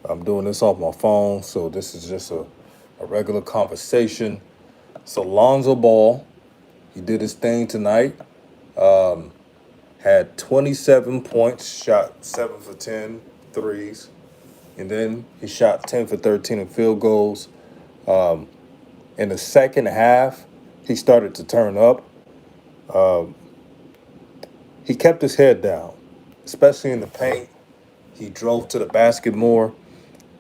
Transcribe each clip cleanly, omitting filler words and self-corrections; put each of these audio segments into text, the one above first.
I'm doing this off my phone, so this is just a regular conversation. So Lonzo Ball, he did his thing tonight. Um, had 27 points, shot 7 for 10 threes, and then he shot 10 for 13 in field goals. Um, in the second half, he started to turn up. Um, he kept his head down, especially in the paint. He drove to the basket more.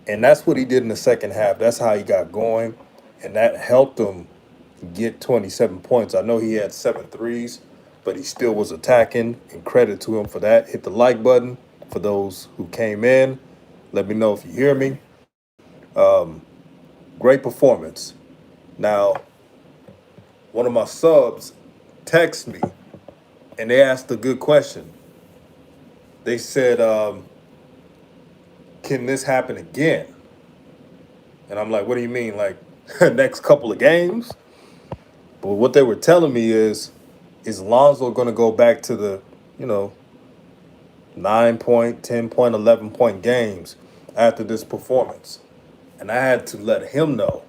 And that's what he did in the second half. That's how he got going. And that helped him get 27 points. I know he had 7 threes, but he still was attacking. And credit to him for that. Hit the like button for those who came in. Let me know if you hear me. Um, Great performance. Now, one of my subs texted me and they asked a good question. They said, can this happen again? And I'm like, what do you mean? Like, next couple of games? But what they were telling me is Lonzo going to go back to the, you know, 9 point, 10 point, 11 point games after this performance? And I had to let him know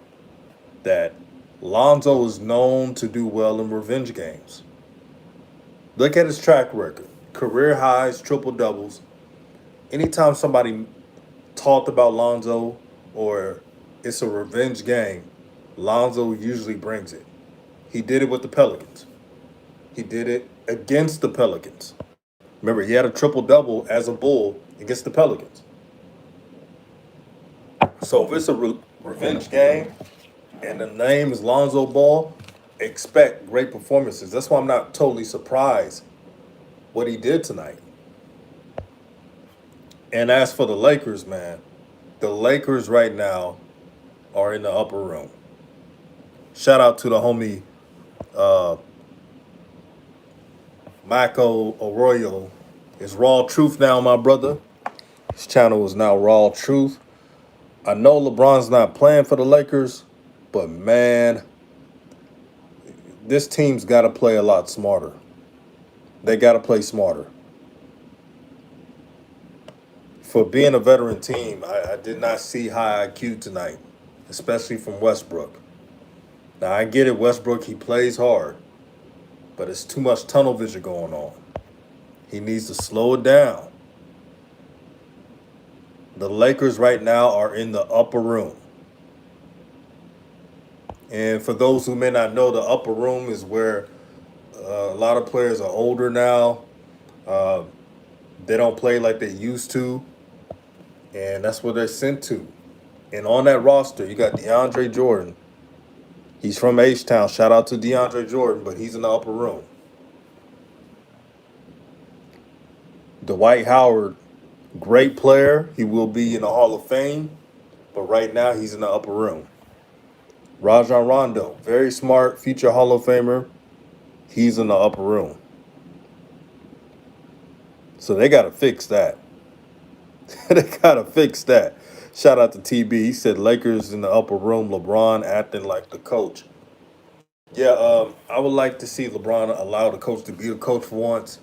that Lonzo is known to do well in revenge games. Look at his track record, career highs, triple doubles. Anytime somebody talked about Lonzo or it's a revenge game, Lonzo usually brings it. He did it with the Pelicans. He did it against the Pelicans. Remember, he had a triple double as a Bull against the Pelicans. So if it's a revenge game and the name is Lonzo Ball, expect great performances. That's why I'm not totally surprised what he did tonight. And as for the Lakers, man, the Lakers right now are in the upper room. Shout out to the homie uh, Mako Arroyo. It's RawTruth now, my brother. His channel is now RawTruth. I know LeBron's not playing for the Lakers, but man, this team's got to play a lot smarter. They got to play smarter. For being a veteran team, I did not see high IQ tonight, especially from Westbrook. Now, I get it, Westbrook, he plays hard, but it's too much tunnel vision going on. He needs to slow it down. The Lakers right now are in the upper room. And for those who may not know, the upper room is where a lot of players are older now. Uh, they don't play like they used to, and that's where they're sent to. And on that roster, you got DeAndre Jordan. He's from H-Town. Shout out to DeAndre Jordan, but he's in the upper room. Dwight Howard, great player. He will be in the Hall of Fame, but right now he's in the upper room. Rajon Rondo, very smart, future Hall of Famer. He's in the upper room. So they got to fix that. They got to fix that. Shout out to TB. He said Lakers in the upper room, LeBron acting like the coach. Yeah, I would like to see LeBron allow the coach to be the coach for once.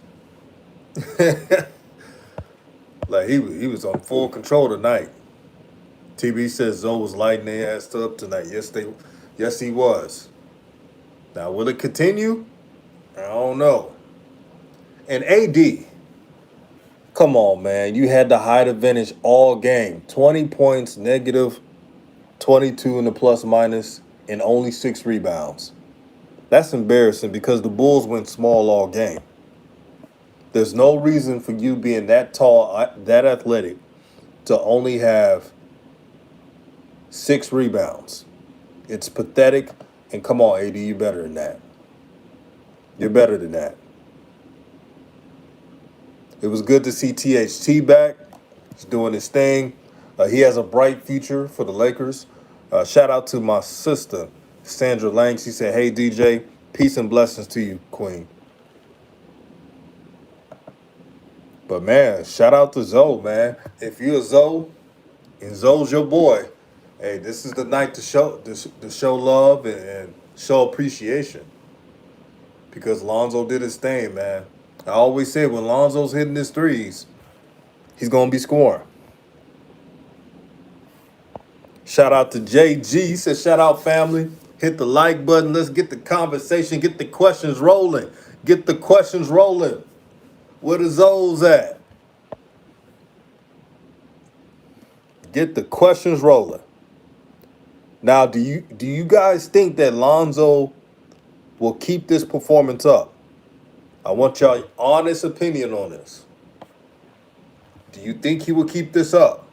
Like he was on full control tonight. TB says Zoe was lighting their ass up tonight. Yes he was. Now will it continue? I don't know. And AD, come on, man. You had the height advantage all game. 20 points, negative 22 in the plus minus, and only 6 rebounds. That's embarrassing because the Bulls went small all game. There's no reason for you being that tall, that athletic, to only have 6 rebounds. It's pathetic. And come on, AD, you're better than that. You're better than that. It was good to see THT back. He's doing his thing. He has a bright future for the Lakers. Shout out to my sister, Sandra Lang. She said, hey, DJ, peace and blessings to you, Queen. But, man, shout out to Zoe, man. If you're Zoe and Zoe's your boy, hey, this is the night to show love and show appreciation. Because Lonzo did his thing, man. I always say when Lonzo's hitting his threes, he's going to be scoring. Shout out to JG. He said, shout out family. Hit the like button. Let's get the conversation, get the questions rolling. Get the questions rolling. Where the Zoes at? Get the questions rolling. Now, do you guys think that Lonzo will keep this performance up? I want y'all honest opinion on this. Do you think he will keep this up?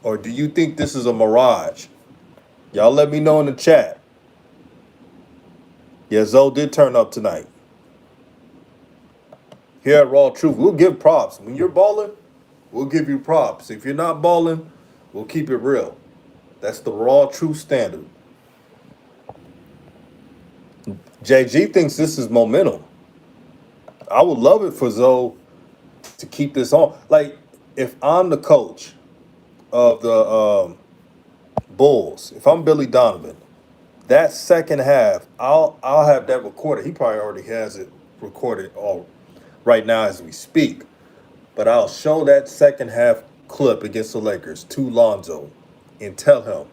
Or do you think this is a mirage? Y'all let me know in the chat. Yeah, Zoe did turn up tonight. Here at RawTruth, we'll give props. When you're balling, we'll give you props. If you're not balling, we'll keep it real. That's the RawTruth standard. JG thinks this is momentum. I would love it for Zoe to keep this on. Like, if I'm the coach of the Bulls, if I'm Billy Donovan, that second half, I'll have that recorded. He probably already has it recorded all right now as we speak. But I'll show that second half clip against the Lakers to Lonzo and tell him,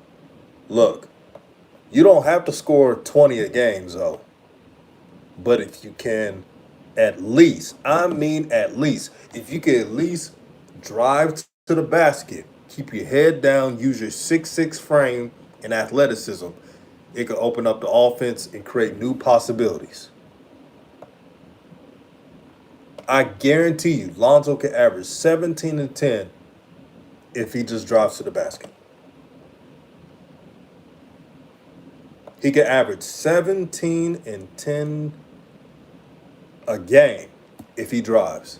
look, you don't have to score 20 a game, Zoe. But if you can at least, if you can at least drive to the basket, keep your head down, use your 6'6" frame and athleticism, it can open up the offense and create new possibilities. I guarantee you, Lonzo can average 17 and 10 if he just drives to the basket. He can average 17 and 10 a game if he drives.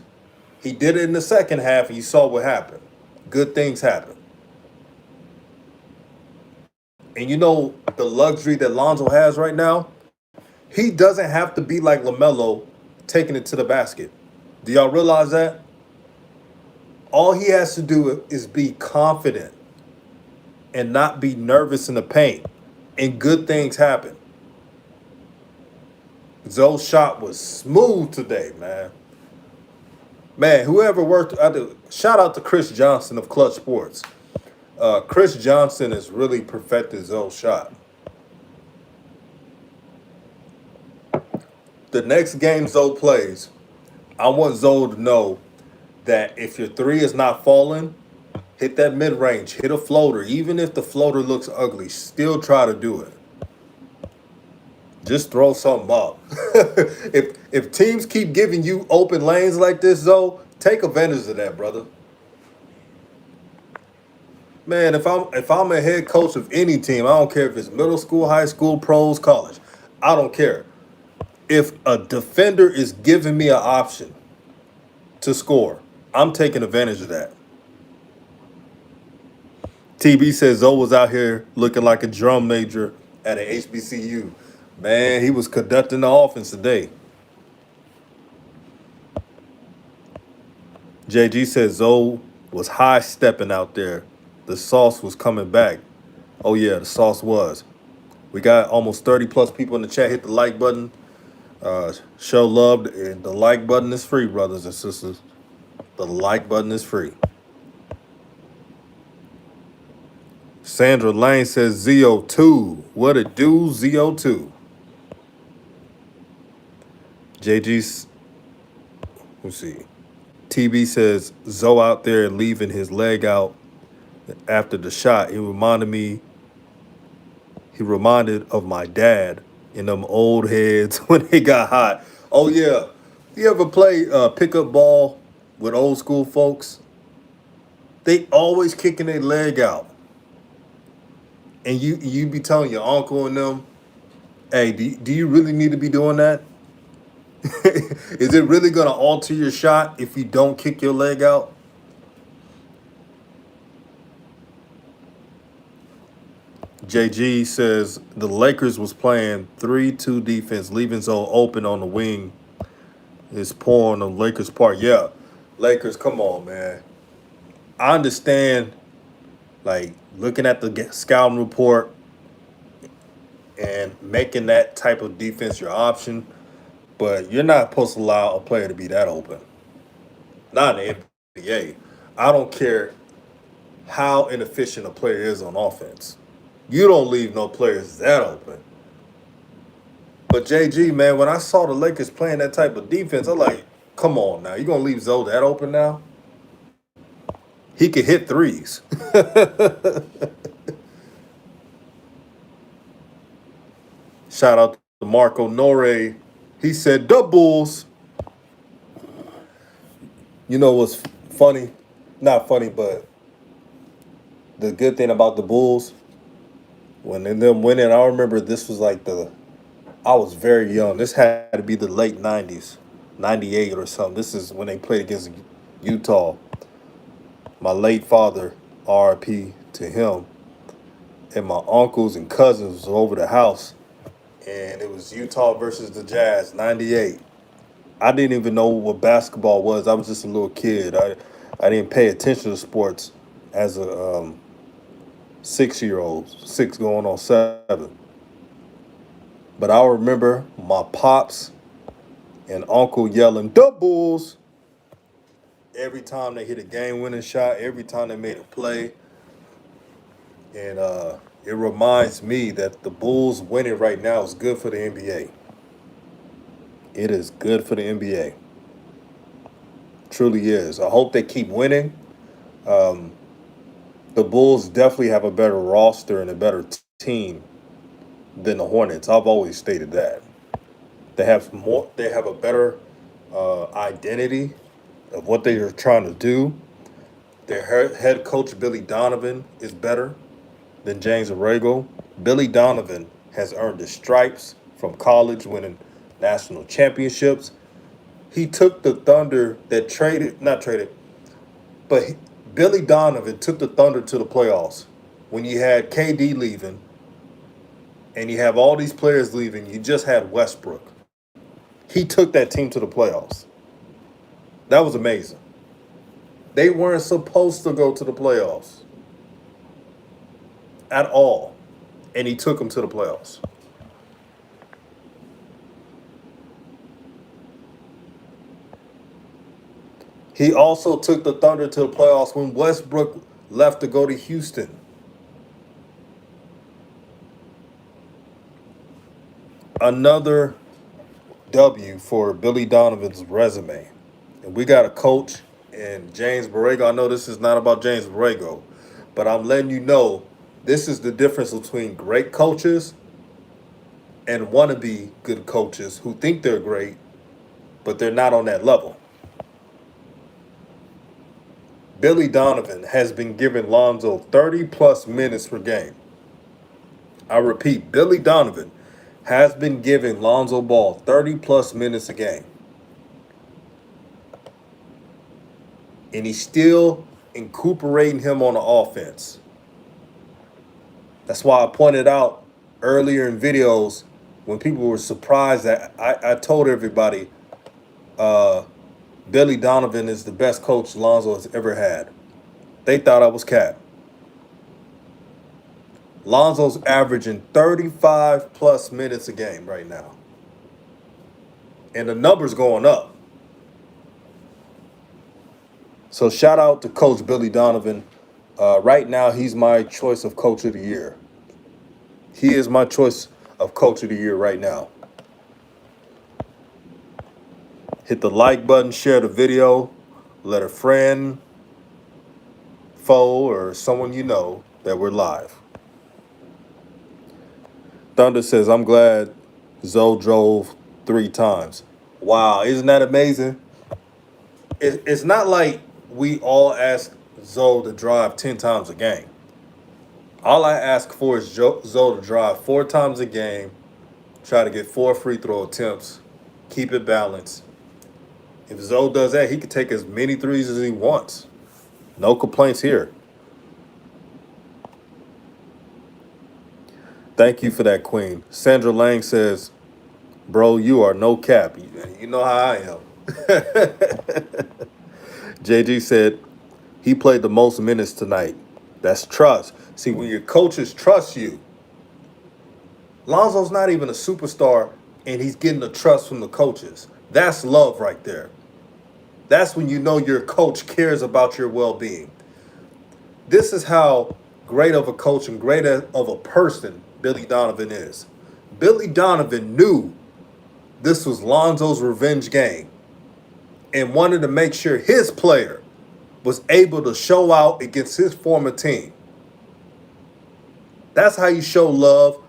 He did it in the second half, and you saw what happened. Good things happen. And you know the luxury that Lonzo has right now? He doesn't have to be like LaMelo taking it to the basket. Do y'all realize that? All he has to do is be confident and not be nervous in the paint, and good things happen. Zoe's shot was smooth today, man. Man, whoever worked, shout out to Chris Johnson of Clutch Sports. Chris Johnson has really perfected Zoe's shot. The next game Zoe plays, I want Zoe to know that if your three is not falling, hit that mid-range, hit a floater. Even if the floater looks ugly, still try to do it. Just throw something up. If teams keep giving you open lanes like this, Zoe, take advantage of that, brother. Man, if I'm a head coach of any team, I don't care if it's middle school, high school, pros, college. I don't care. If a defender is giving me an option to score, I'm taking advantage of that. TB says Zoe was out here looking like a drum major at an HBCU. Man, he was conducting the offense today. JG says Zoe was high stepping out there. The sauce was coming back. Oh yeah, the sauce was. We got almost 30 plus people in the chat. Hit the like button. Show love, and the like button is free, brothers and sisters. The like button is free. Sandra Lane says ZO2. What it do, ZO2? JG's, let's see. TB says Zoe out there leaving his leg out after the shot. He reminded of my dad and them old heads when they got hot. Oh yeah. You ever play pickup ball with old school folks? They always kicking their leg out. And you be telling your uncle and them, hey, do you really need to be doing that? Is it really going to alter your shot if you don't kick your leg out? JG says the Lakers was playing 3-2 defense, leaving Zoe open on the wing. It's poor on the Lakers' part. Yeah, Lakers, come on, man. I understand, like, looking at the scouting report and making that type of defense your option, but you're not supposed to allow a player to be that open. Not in the NBA. I don't care how inefficient a player is on offense. You don't leave no players that open. But JG, man, when I saw the Lakers playing that type of defense, I'm like, come on now. You gonna leave Zoe that open now? He could hit threes. Shout out to Marco Nore. He said doubles. You know what's funny? Not funny, but the good thing about the Bulls, when they them winning, I remember this was like I was very young. This had to be the late 90s, 98 or something. This is when they played against Utah. My late father, RIP to him, and my uncles and cousins was over the house, and it was Utah versus the Jazz, 98. I didn't even know what basketball was. I was just a little kid. I didn't pay attention to sports as a 6 year old, six going on 7. But I remember my pops and uncle yelling doubles every time they hit a game winning shot, every time they made a play. And it reminds me that the Bulls winning right now is good for the NBA. It is good for the NBA. Truly is. I hope they keep winning. The Bulls definitely have a better roster and a better team than the Hornets. I've always stated that. They have more. They have a better identity of what they are trying to do. Their head coach Billy Donovan is better than James Borrego. Billy Donovan has earned his stripes from college, winning national championships. He took the Thunder that not traded, but Billy Donovan took the Thunder to the playoffs when you had KD leaving and you have all these players leaving. You just had Westbrook. He took that team to the playoffs. That was amazing. They weren't supposed to go to the playoffs at all, and he took them to the playoffs. He also took the Thunder to the playoffs when Westbrook left to go to Houston. Another W for Billy Donovan's resume. And we got a coach and James Borrego. I know this is not about James Borrego, but I'm letting you know this is the difference between great coaches and wannabe good coaches who think they're great, but they're not on that level. Billy Donovan has been giving Lonzo 30 plus minutes per game. I repeat, Billy Donovan has been giving Lonzo Ball 30 plus minutes a game. And he's still incorporating him on the offense. That's why I pointed out earlier in videos when people were surprised that I told everybody Billy Donovan is the best coach Lonzo has ever had. They thought I was cap. Lonzo's averaging 35 plus minutes a game right now. And the number's going up. So shout out to Coach Billy Donovan. Right now, he's my choice of Coach of the Year. He is my choice of Coach of the Year right now. Hit the like button, share the video, let a friend, foe, or someone you know that we're live. Thunder says, I'm glad Zoe drove 3 times. Wow, isn't that amazing? It's not like we all ask Zoe to drive 10 times a game. All I ask for is Zoe to drive 4 times a game, try to get 4 free throw attempts, keep it balanced. If Zoe does that, he can take as many threes as he wants. No complaints here. Thank you for that, Queen. Sandra Lang says, bro, you are no cap. You know how I am. JG said, he played the most minutes tonight. That's trust. See, when your coaches trust you, Lonzo's not even a superstar, and he's getting the trust from the coaches. That's love right there. That's when you know your coach cares about your well-being. This is how great of a coach and great of a person Billy Donovan is. Billy Donovan knew this was Lonzo's revenge game and wanted to make sure his player was able to show out against his former team. That's how you show love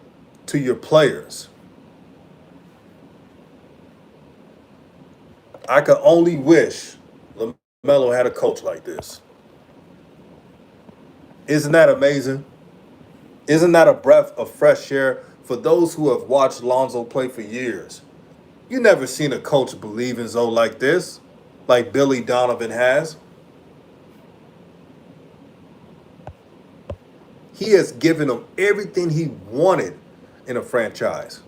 to your players. I could only wish LaMelo had a coach like this. Isn't that amazing? Isn't that a breath of fresh air for those who have watched Lonzo play for years? You never seen a coach believe in Zoe like this, like Billy Donovan has. He has given him everything he wanted in a franchise.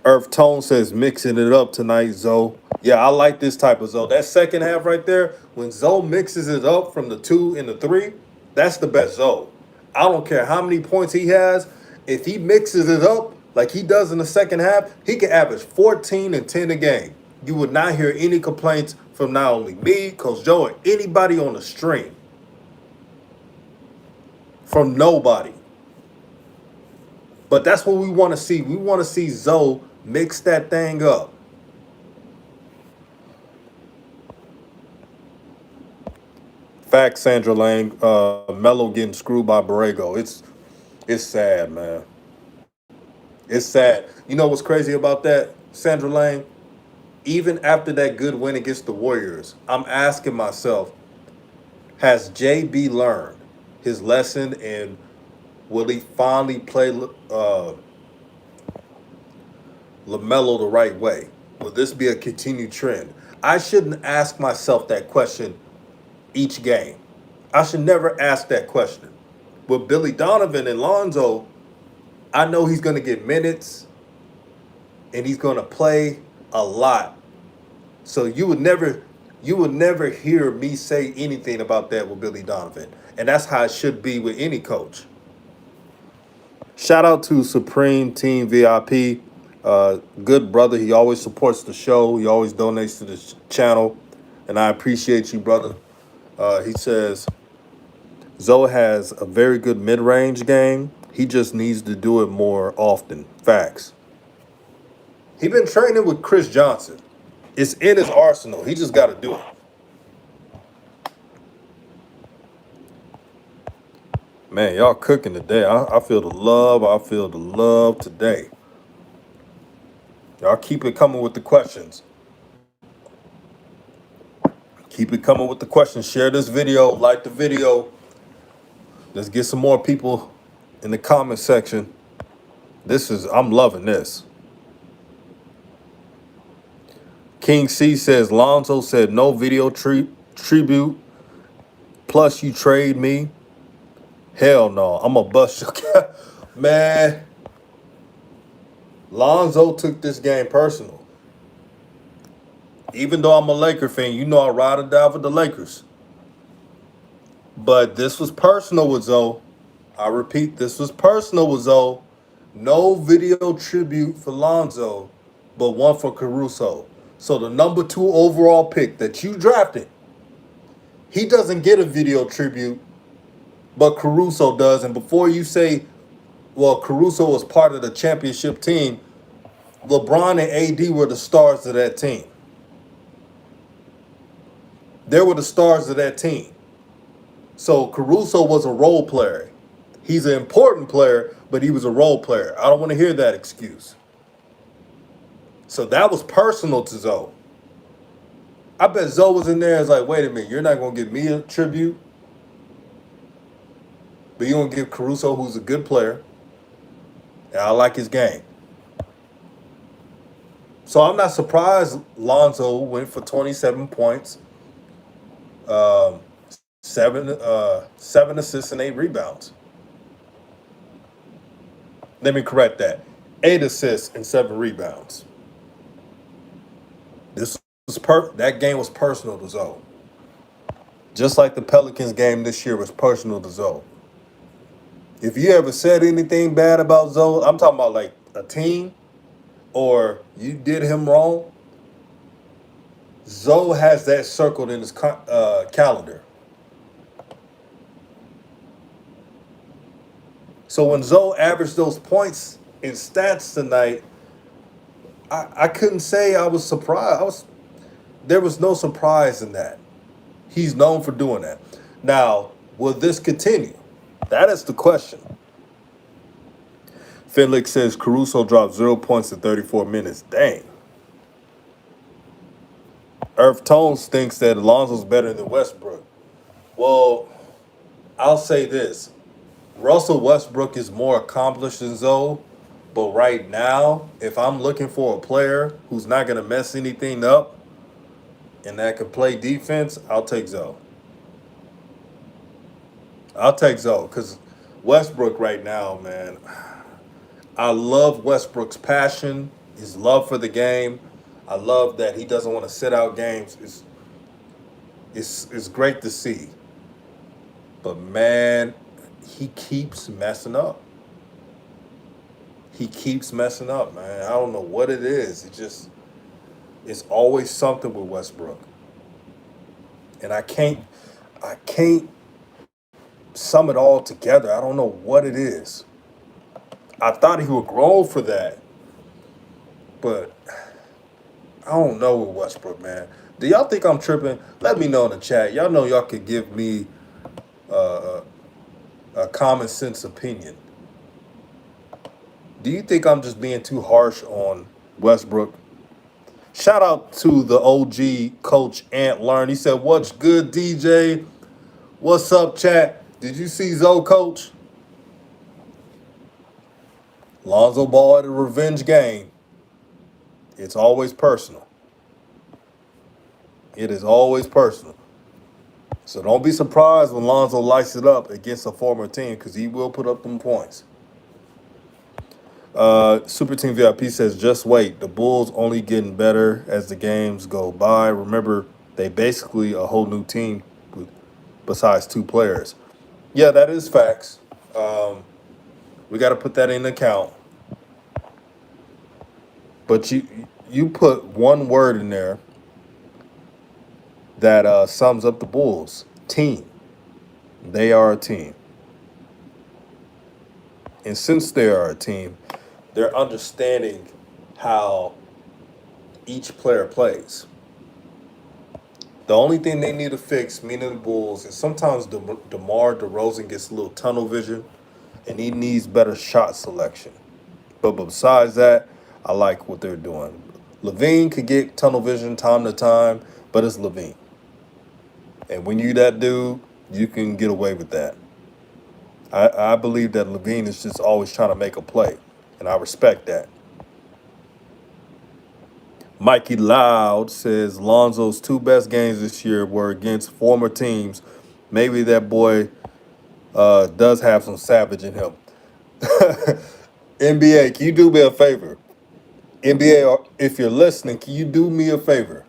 Earth Tone says mixing it up tonight, Zoe. Yeah, I like this type of Zoe. That second half right there, when Zoe mixes it up from the 2 and the 3, that's the best Zoe. I don't care how many points he has. If he mixes it up like he does in the second half, he can average 14 and 10 a game. You would not hear any complaints from not only me, Coach Joe, or anybody on the stream. From nobody. But that's what we want to see. We want to see Zoe mix that thing up. Fact, Sandra Lang, Melo getting screwed by Borrego. It's sad, man. It's sad. You know what's crazy about that, Sandra Lang? Even after that good win against the Warriors, I'm asking myself, has JB learned his lesson and will he finally play LaMelo the right way? Will this be a continued trend? I shouldn't ask myself that question each game. I should never ask that question. With Billy Donovan and Lonzo, I know he's going to get minutes and he's going to play a lot. So you would never hear me say anything about that with Billy Donovan. And that's how it should be with any coach. Shout out to Supreme Team VIP. Good brother. He always supports the show. He always donates to the channel. And I appreciate you, brother. He says, Zoe has a very good mid-range game. He just needs to do it more often. Facts. He been training with Chris Johnson. It's in his arsenal. He just got to do it. Man, y'all cooking today. I feel the love. I feel the love today. Y'all keep it coming with the questions. Keep it coming with the questions. Share this video. Like the video. Let's get some more people in the comment section. I'm loving this. King C says, Lonzo said no video tribute. Plus you trade me. Hell no. I'm going to bust your cap. Man. Lonzo took this game personal. Even though I'm a Laker fan, you know I ride or die for the Lakers. But this was personal with Zoe. I repeat, this was personal with Zoe. No video tribute for Lonzo, but one for Caruso. So the number 2 overall pick that you drafted, he doesn't get a video tribute, but Caruso does. And before you say, well, Caruso was part of the championship team, LeBron and AD were the stars of that team. They were the stars of that team. So Caruso was a role player. He's an important player, but he was a role player. I don't want to hear that excuse. So that was personal to Zoe. I bet Zoe was in there and was like, wait a minute, you're not going to give me a tribute? But you're going to give Caruso, who's a good player, and I like his game. So I'm not surprised Lonzo went for 27 points, 7 assists and 8 rebounds. Let me correct that. 8 assists and 7 rebounds. That game was personal to Zoe. Just like the Pelicans game this year was personal to Zoe. If you ever said anything bad about Zoe, I'm talking about like a team, or you did him wrong, Zoe has that circled in his calendar. So when Zoe averaged those points in stats tonight, I couldn't say I was surprised. There was no surprise in that. He's known for doing that. Now, will this continue? That is the question. Felix says Caruso dropped 0 points in 34 minutes. Dang. Earth Tones thinks that Lonzo's better than Westbrook. Well, I'll say this. Russell Westbrook is more accomplished than Zoe, but right now, if I'm looking for a player who's not going to mess anything up and that can play defense, I'll take Zoe. I'll take Zoe because Westbrook right now, man, I love Westbrook's passion, his love for the game. I love that he doesn't want to sit out games. It's great to see. But man, he keeps messing up. He keeps messing up, man. I don't know what it is. It's always something with Westbrook. And I can't sum it all together. I don't know what it is. I thought he would grow for that. But I don't know with Westbrook, man. Do y'all think I'm tripping? Let me know in the chat. Y'all know y'all could give me uh, a common sense opinion. Do you think I'm just being too harsh on Westbrook? Shout out to the OG coach Ant Learn. He said, "What's good, DJ? What's up, chat? Did you see Zoe, coach? Lonzo Ball at a revenge game. It's always personal. It is always personal. So don't be surprised when Lonzo lights it up against a former team because he will put up them points." Super Team VIP says, "Just wait. The Bulls only getting better as the games go by. Remember, they basically a whole new team besides two players." Yeah, that is facts. We got to put that in account. But you put one word in there that sums up the Bulls. Team. They are a team. And since they are a team, they're understanding how each player plays. The only thing they need to fix, meaning the Bulls, is sometimes DeMar DeRozan gets a little tunnel vision, and he needs better shot selection. But besides that, I like what they're doing. Levine could get tunnel vision time to time, but it's Levine. And when you that dude, you can get away with that. I believe that Levine is just always trying to make a play, and I respect that. Mikey Loud says Lonzo's two best games this year were against former teams. Maybe that boy does have some savage in him. NBA, can you do me a favor? NBA, if you're listening, can you do me a favor?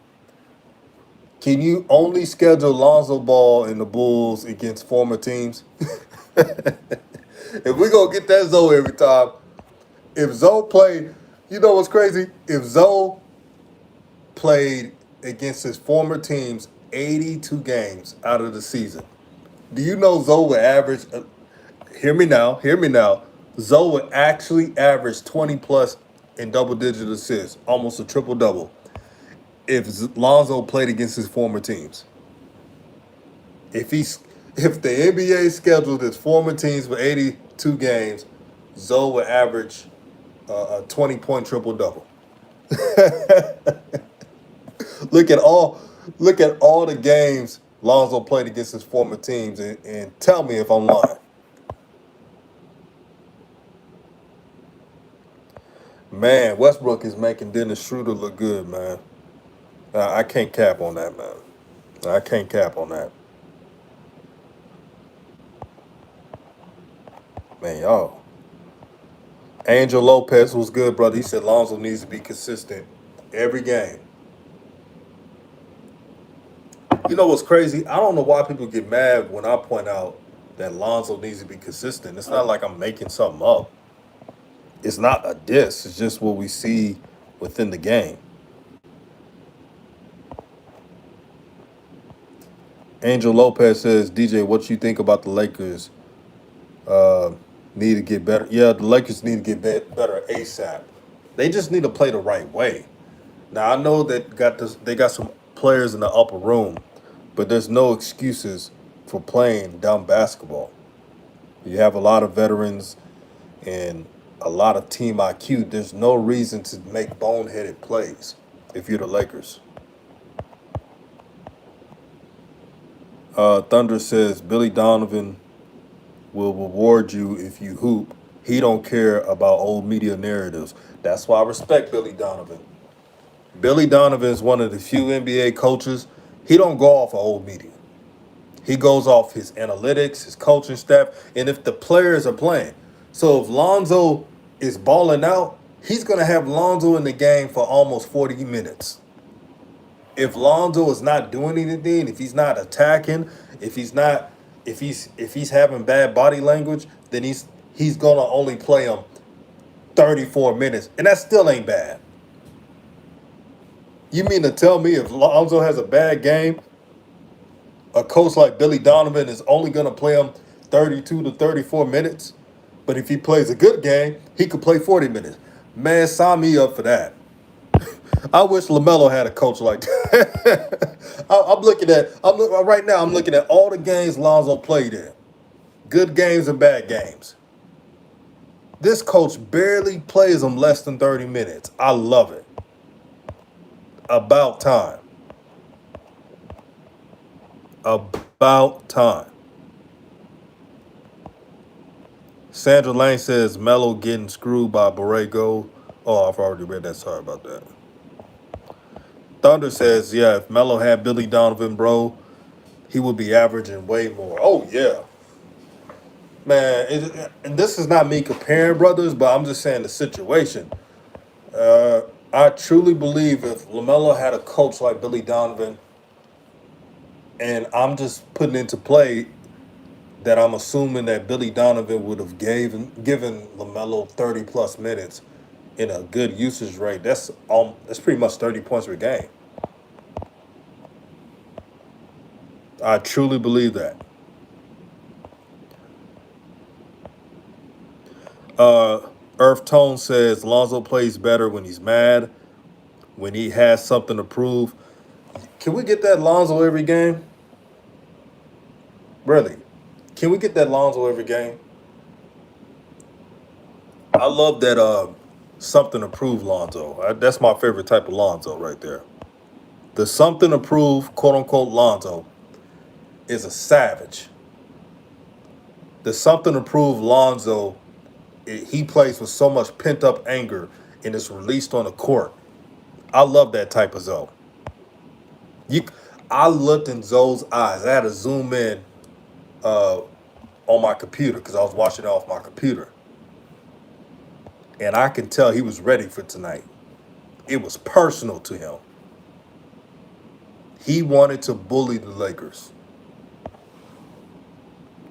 Can you only schedule Lonzo Ball and the Bulls against former teams? If we're going to get that Zoe every time, if Zoe played, you know what's crazy? If Zoe played against his former teams 82 games out of the season, do you know Zoe would average, hear me now, Zoe would actually average 20 plus in double-digit assists, almost a triple-double, if Lonzo played against his former teams. If the NBA scheduled his former teams for 82 games, Zoe would average a 20-point triple-double. Look at all the games Lonzo played against his former teams and tell me if I'm lying. Man, Westbrook is making Dennis Schroeder look good, man. I can't cap on that, man. I can't cap on that. Man, y'all. Angel Lopez was good, brother. He said Lonzo needs to be consistent every game. You know what's crazy? I don't know why people get mad when I point out that Lonzo needs to be consistent. It's not like I'm making something up. It's not a diss. It's just what we see within the game. Angel Lopez says, DJ, what you think about the Lakers? Uh, need to get better. Yeah, the Lakers need to get better ASAP. They just need to play the right way. Now I know that they got some players in the upper room, but there's no excuses for playing dumb basketball. You have a lot of veterans and a lot of team IQ. There's no reason to make boneheaded plays if you're the Lakers. Thunder says Billy Donovan will reward you if you hoop. He don't care about old media narratives. That's why I respect Billy Donovan. Billy Donovan is one of the few NBA coaches. He don't go off of old media. He goes off his analytics, his coaching staff, and if the players are playing. So if Lonzo is balling out, he's going to have Lonzo in the game for almost 40 minutes. If Lonzo is not doing anything, if he's not attacking, if he's having bad body language, then he's going to only play him 34 minutes, and that still ain't bad. You mean to tell me if Lonzo has a bad game, a coach like Billy Donovan is only going to play him 32 to 34 minutes? But if he plays a good game, he could play 40 minutes. Man, sign me up for that. I wish LaMelo had a coach like that. Right now, I'm looking at all the games Lonzo played in. Good games and bad games. This coach barely plays them less than 30 minutes. I love it. About time. About time. Sandra Lane says Melo getting screwed by Borrego. Oh, I've already read that. Sorry about that. Thunder says, yeah, if Melo had Billy Donovan, bro, he would be averaging way more. Oh, yeah. Man, and this is not me comparing brothers, but I'm just saying the situation. I truly believe if LaMelo had a coach like Billy Donovan, and I'm just putting into play that I'm assuming that Billy Donovan would have given LaMelo 30 plus minutes in a good usage rate. That's pretty much 30 points per game. I truly believe that. Earth Tone says Lonzo plays better when he's mad, when he has something to prove. Can we get that Lonzo every game? Really? Can we get that Lonzo every game? I love that something to prove Lonzo. That's my favorite type of Lonzo right there. The something to prove, quote unquote, Lonzo is a savage. The something to prove Lonzo, he plays with so much pent up anger and it's released on the court. I love that type of Zoe. I looked in Zoe's eyes. I had to zoom in on my computer because I was watching it off my computer. And I could tell he was ready for tonight. It was personal to him. He wanted to bully the Lakers.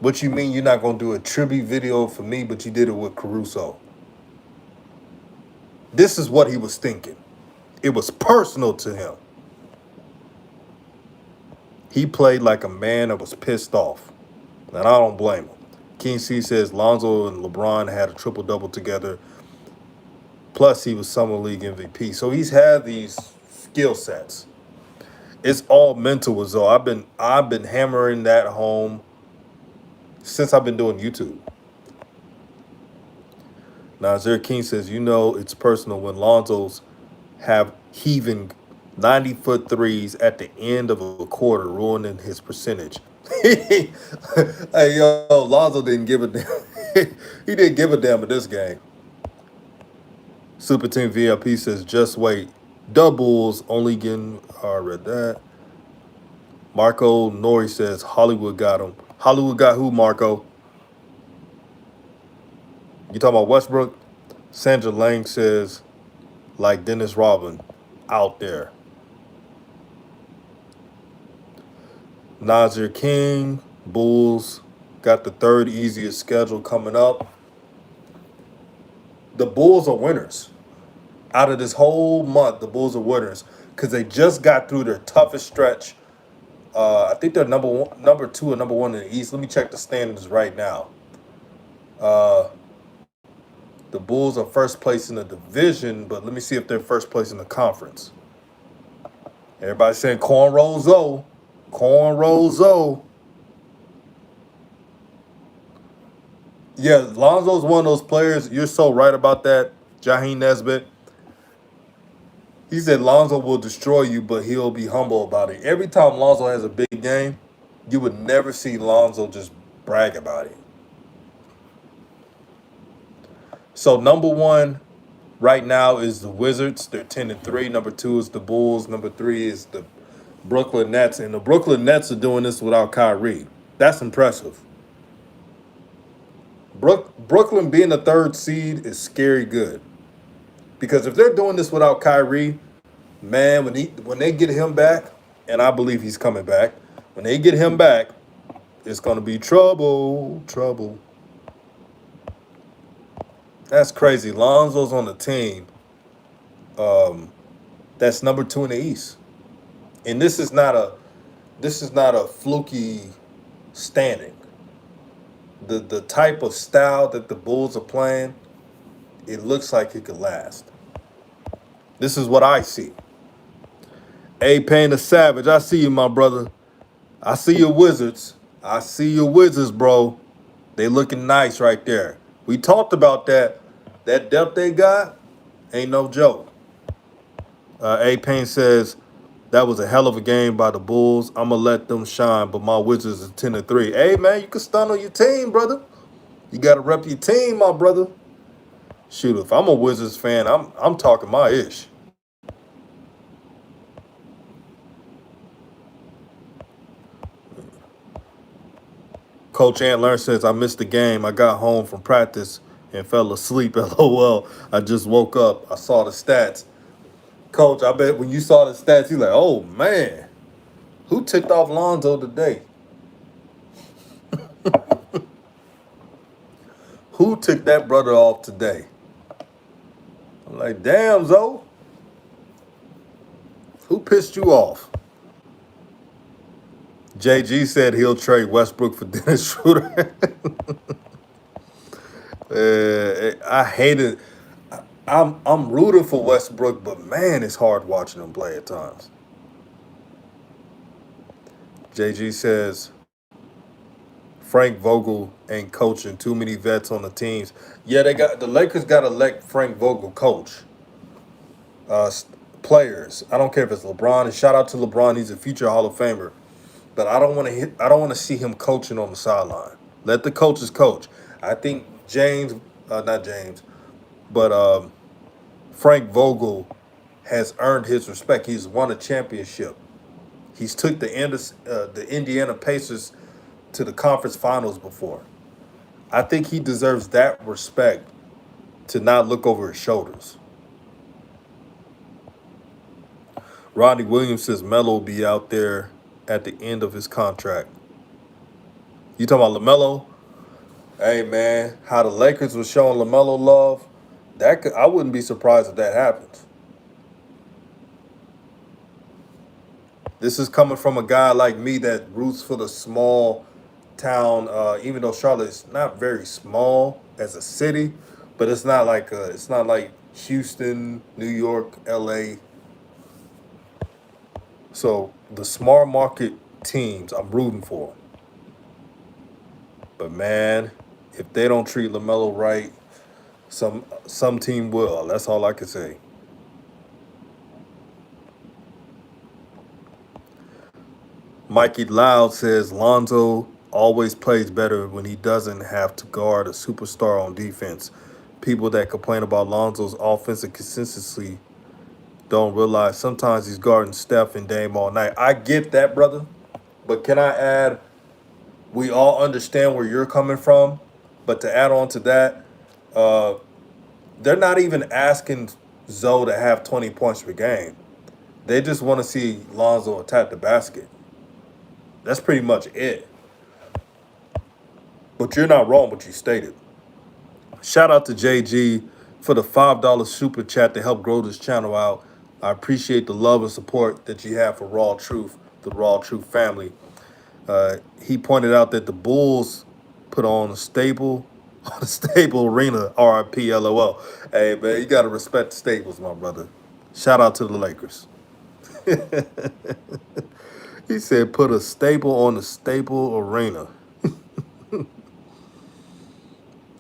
What you mean you're not going to do a tribute video for me, but you did it with Caruso? This is what he was thinking. It was personal to him. He played like a man that was pissed off. And I don't blame him. King C says Lonzo and LeBron had a triple-double together. Plus, he was Summer League MVP. So he's had these skill sets. It's all mental as though I've been hammering that home since I've been doing YouTube. Nazir King says, you know it's personal when Lonzo's have heaving 90-foot threes at the end of a quarter, ruining his percentage. Hey, yo, Lonzo didn't give a damn. He didn't give a damn in this game. Super Team VIP says, just wait. Doubles only getting, I read that. Marco Nori says, Hollywood got him. Hollywood got who, Marco? You talking about Westbrook? Sandra Lang says, like Dennis Rodman, out there. Nazir King, Bulls, got the third easiest schedule coming up. The Bulls are winners. Out of this whole month, the Bulls are winners because they just got through their toughest stretch I think they're number one, number two, or number one in the East. Let me check the standings right now. Uh, the Bulls are first place in the division, but let me see if they're first place in the conference. Everybody's saying cornrows O, cornrows O. Yeah, Lonzo's one of those players. You're so right about that, Jaheem Nesbitt. He said Lonzo will destroy you, but he'll be humble about it. Every time Lonzo has a big game, you would never see Lonzo just brag about it. So number one right now is the Wizards. They're 10-3. Number two is the Bulls. Number three is the Brooklyn Nets. And the Brooklyn Nets are doing this without Kyrie. That's impressive. Brooklyn being the third seed is scary good. Because if they're doing this without Kyrie, man, when they get him back, and I believe he's coming back, when they get him back, it's gonna be trouble, trouble. That's crazy. Lonzo's on the team. That's number two in the East, and this is not a fluky standing. The type of style that the Bulls are playing, it looks like it could last. This is what I see. A Payne the Savage, I see you, my brother. I see your Wizards. I see your Wizards, bro. They looking nice right there. We talked about that. That depth they got ain't no joke. A Payne says that was a hell of a game by the Bulls. I'ma let them shine, but my Wizards is 10-3. Hey man, you can stun on your team, brother. You gotta rep your team, my brother. Shoot, if I'm a Wizards fan, I'm talking my ish. Coach Antler says, I missed the game. I got home from practice and fell asleep. LOL. I just woke up. I saw the stats. Coach, I bet when you saw the stats, you're like, oh man, who ticked off Lonzo today? Who took that brother off today? I'm like, damn, Zo. Who pissed you off? JG said he'll trade Westbrook for Dennis Schroeder. I hate it. I'm rooting for Westbrook, but man, it's hard watching him play at times. JG says Frank Vogel ain't coaching. Too many vets on the teams. Yeah, the Lakers got to let Frank Vogel coach uh, players. I don't care if it's LeBron. And shout out to LeBron. He's a future Hall of Famer. But I don't want to see him coaching on the sideline. Let the coaches coach. I think not James, but Frank Vogel has earned his respect. He's won a championship. He's took the Indiana Pacers to the conference finals before. I think he deserves that respect to not look over his shoulders. Rodney Williams says Melo will be out there at the end of his contract. You talking about LaMelo? Hey man, how the Lakers was showing LaMelo love, I wouldn't be surprised if that happens. This is coming from a guy like me that roots for the small town. Even though Charlotte is not very small as a city, but it's not like Houston, New York, L.A. So the small market teams, I'm rooting for. But man, if they don't treat LaMelo right, some team will. That's all I can say. Mikey Loud says Lonzo always plays better when he doesn't have to guard a superstar on defense. People that complain about Lonzo's offensive consistency don't realize sometimes he's guarding Steph and Dame all night. I get that, brother. But can I add, we all understand where you're coming from. But to add on to that, uh, they're not even asking Zoe to have 20 points per game. They just want to see Lonzo attack the basket. That's pretty much it. But you're not wrong what you stated. Shout out to JG for the $5 super chat to help grow this channel out. I appreciate the love and support that you have for Raw Truth, the the RawTruth family. He pointed out that the Bulls put on a stable, on a stable arena. RIP, LOL. Hey man, you gotta respect the Staples, my brother. Shout out to the Lakers. He said put a stable on a stable arena.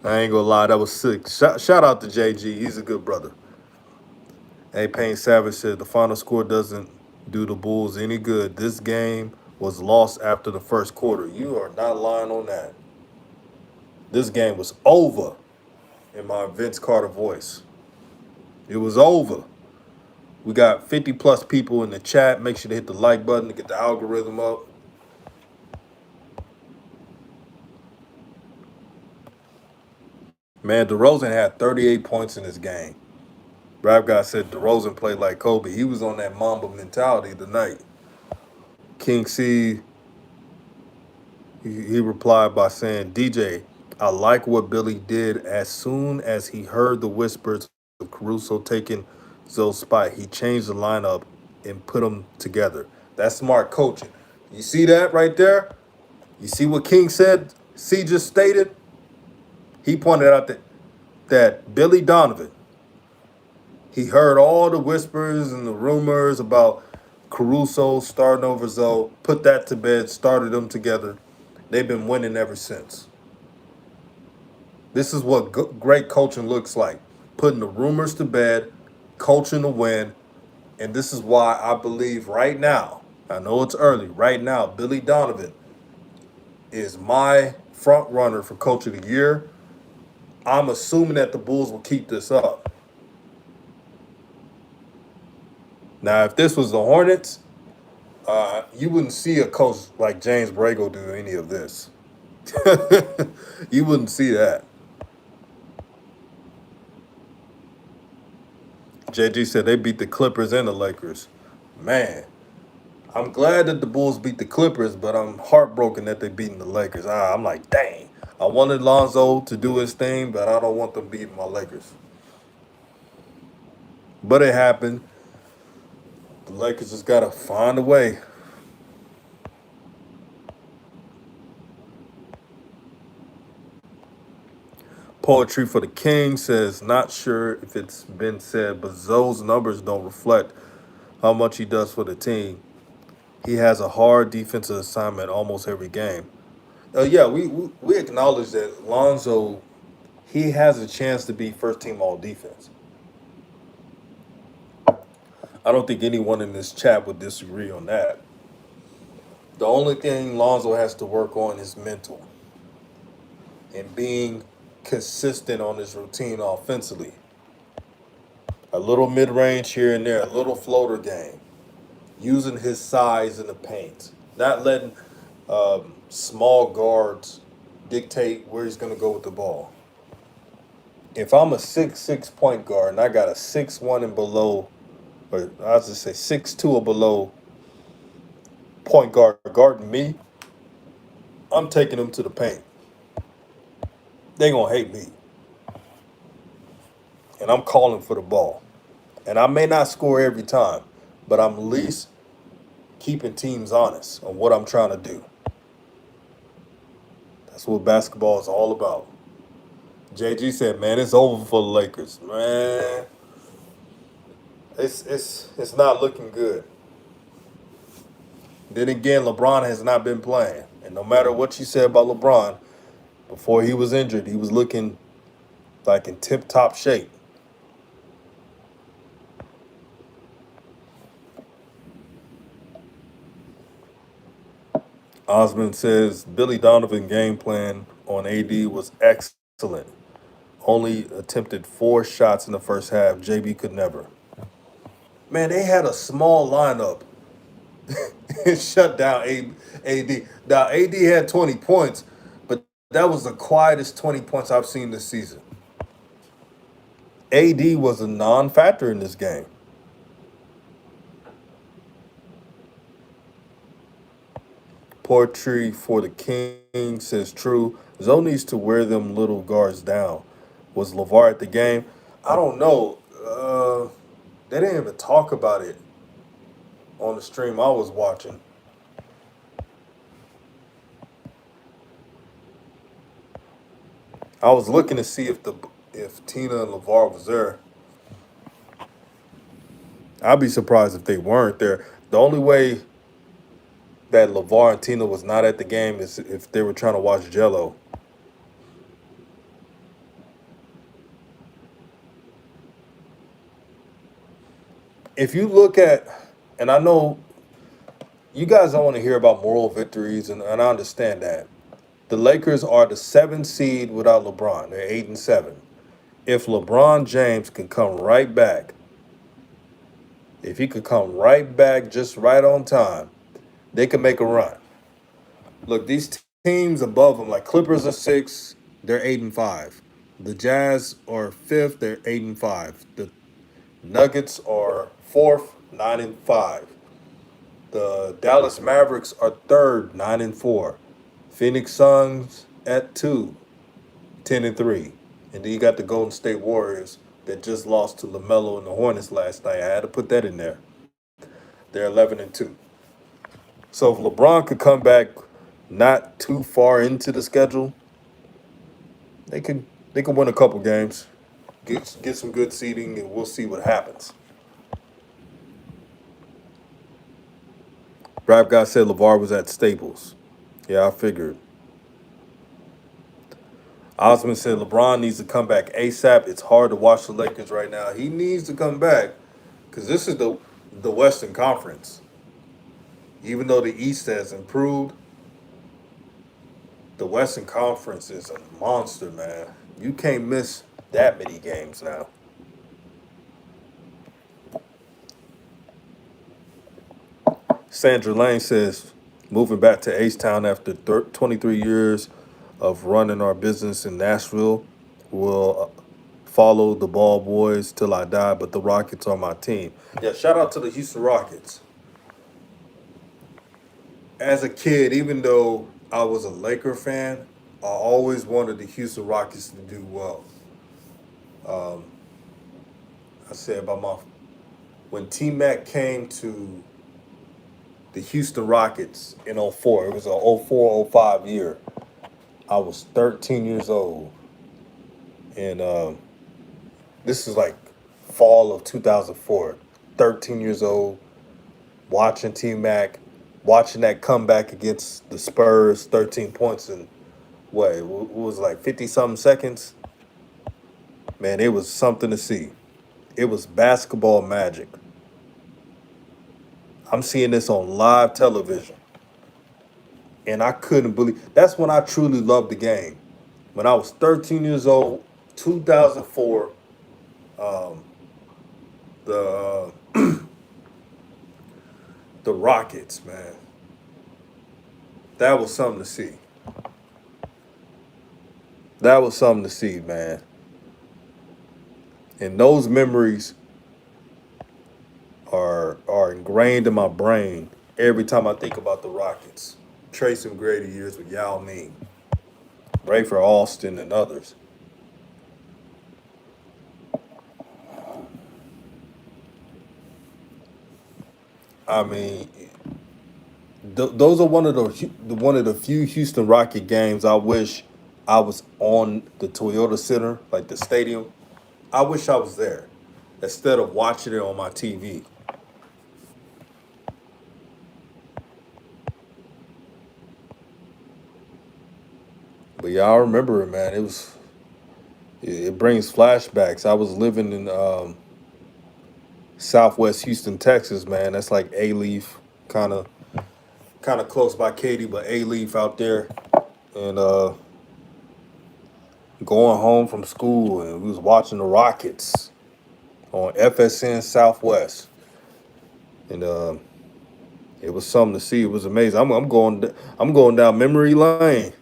I ain't gonna lie, that was sick. Shout out to JG. He's a good brother. Hey, Payne Savage said the final score doesn't do the Bulls any good. This game was lost after the first quarter. You are not lying on that. This game was over in my Vince Carter voice. It was over. We got 50 plus people in the chat. Make sure to hit the like button to get the algorithm up. Man, DeRozan had 38 points in this game. Rap guy said DeRozan played like Kobe. He was on that Mamba mentality tonight. King C, he replied by saying, DJ, I like what Billy did as soon as he heard the whispers of Caruso taking Zoe's spot. He changed the lineup and put them together. That's smart coaching. You see that right there? You see what King said? C just stated? He pointed out that Billy Donovan, he heard all the whispers and the rumors about Caruso starting over Zoe, put that to bed, started them together. They've been winning ever since. This is what great coaching looks like. Putting the rumors to bed, coaching to win. And this is why I believe right now, I know it's early, right now, Billy Donovan is my front runner for coach of the year. I'm assuming that the Bulls will keep this up. Now, if this was the Hornets, you wouldn't see a coach like James Borrego do any of this. You wouldn't see that. JG said they beat the Clippers and the Lakers. Man, I'm glad that the Bulls beat the Clippers, but I'm heartbroken that they beating the Lakers. I'm like, dang. I wanted Lonzo to do his thing, but I don't want them beating my Lakers. But it happened. The Lakers just got to find a way. Poetry for the King says, not sure if it's been said, but Zoe's numbers don't reflect how much he does for the team. He has a hard defensive assignment almost every game. Yeah, we acknowledge that Lonzo, he has a chance to be first team all defense. I don't think anyone in this chat would disagree on that. The only thing Lonzo has to work on is mental and being consistent on his routine offensively. A little mid range here and there, a little floater game, using his size in the paint, not letting small guards dictate where he's going to go with the ball. If I'm a 6'6" point guard and I got a 6'1" and below, or I'll just say 6'2" or below point guard guarding me, I'm taking them to the paint. They're going to hate me. And I'm calling for the ball. And I may not score every time, but I'm at least keeping teams honest on what I'm trying to do. That's what basketball is all about. JG said, man, it's over for the Lakers. Man, it's not looking good. Then again, LeBron has not been playing. And no matter what you said about LeBron, before he was injured, he was looking like in tip-top shape. Osmond says, Billy Donovan game plan on AD was excellent. Only attempted 4 shots in the first half. JB could never. Man, they had a small lineup and shut down AD. Now, AD had 20 points, but that was the quietest 20 points I've seen this season. AD was a non-factor in this game. Poetry for the King says true. Zoe needs to wear them little guards down. Was LeVar at the game? I don't know. They didn't even talk about it on the stream I was watching. I was looking to see if Tina and LeVar was there. I'd be surprised if they weren't there. The only way that LeVar and Tina was not at the game is if they were trying to watch Jello. If you look at, and I know you guys don't want to hear about moral victories, and I understand that. The Lakers are the seventh seed without LeBron. They're 8-7. If LeBron James can come right back, if he could come right back just right on time, they could make a run. Look, these teams above them, like Clippers are six, they're 8-5. The Jazz are fifth, they're 8-5. The Nuggets are fourth, 9-5. The Dallas Mavericks are third, 9-4. Phoenix Suns at two, 10-3. And then you got the Golden State Warriors that just lost to LaMelo and the Hornets last night. I had to put that in there. They're 11-2. So if LeBron could come back not too far into the schedule, they could win a couple games, get some good seeding, and we'll see what happens. Rap guy said LeVar was at Staples. Yeah, I figured. Osmond said LeBron needs to come back ASAP. It's hard to watch the Lakers right now. He needs to come back because this is the Western Conference. Even though the East has improved, the Western Conference is a monster, man. You can't miss that many games now. Sandra Lane says, moving back to H-Town after 23 years of running our business in Nashville, will follow the Ball Boys till I die, but the Rockets are my team. Yeah, shout out to the Houston Rockets. As a kid, even though I was a Laker fan, I always wanted the Houston Rockets to do well. Um, I said about my when T Mac came to the Houston Rockets in '04. It was a '04-'05 year. I was 13 years old, and this is like fall of 2004. 13 years old, watching T Mac, watching that comeback against the Spurs, 13 points in what it was like 50 something seconds. Man, it was something to see. It was basketball magic. I'm seeing this on live television, and I couldn't believe. That's when I truly loved the game. When I was 13 years old, 2004, um, the the Rockets, man, that was something to see. That was something to see, man. And those memories are ingrained in my brain every time I think about the Rockets. Tracy McGrady years with Yao Ming, Rafer Alston, and others. I mean, those are one of the few Houston Rocket games I wish I was on the Toyota Center, like the stadium. I wish I was there instead of watching it on my TV. But yeah, I remember it, man. It brings flashbacks. I was living in Southwest Houston, Texas, man. That's like A Leaf, kind of close by Katy, but A Leaf out there, and going home from school, and we was watching the Rockets on FSN Southwest, and it was something to see. It was amazing. I'm going down memory lane.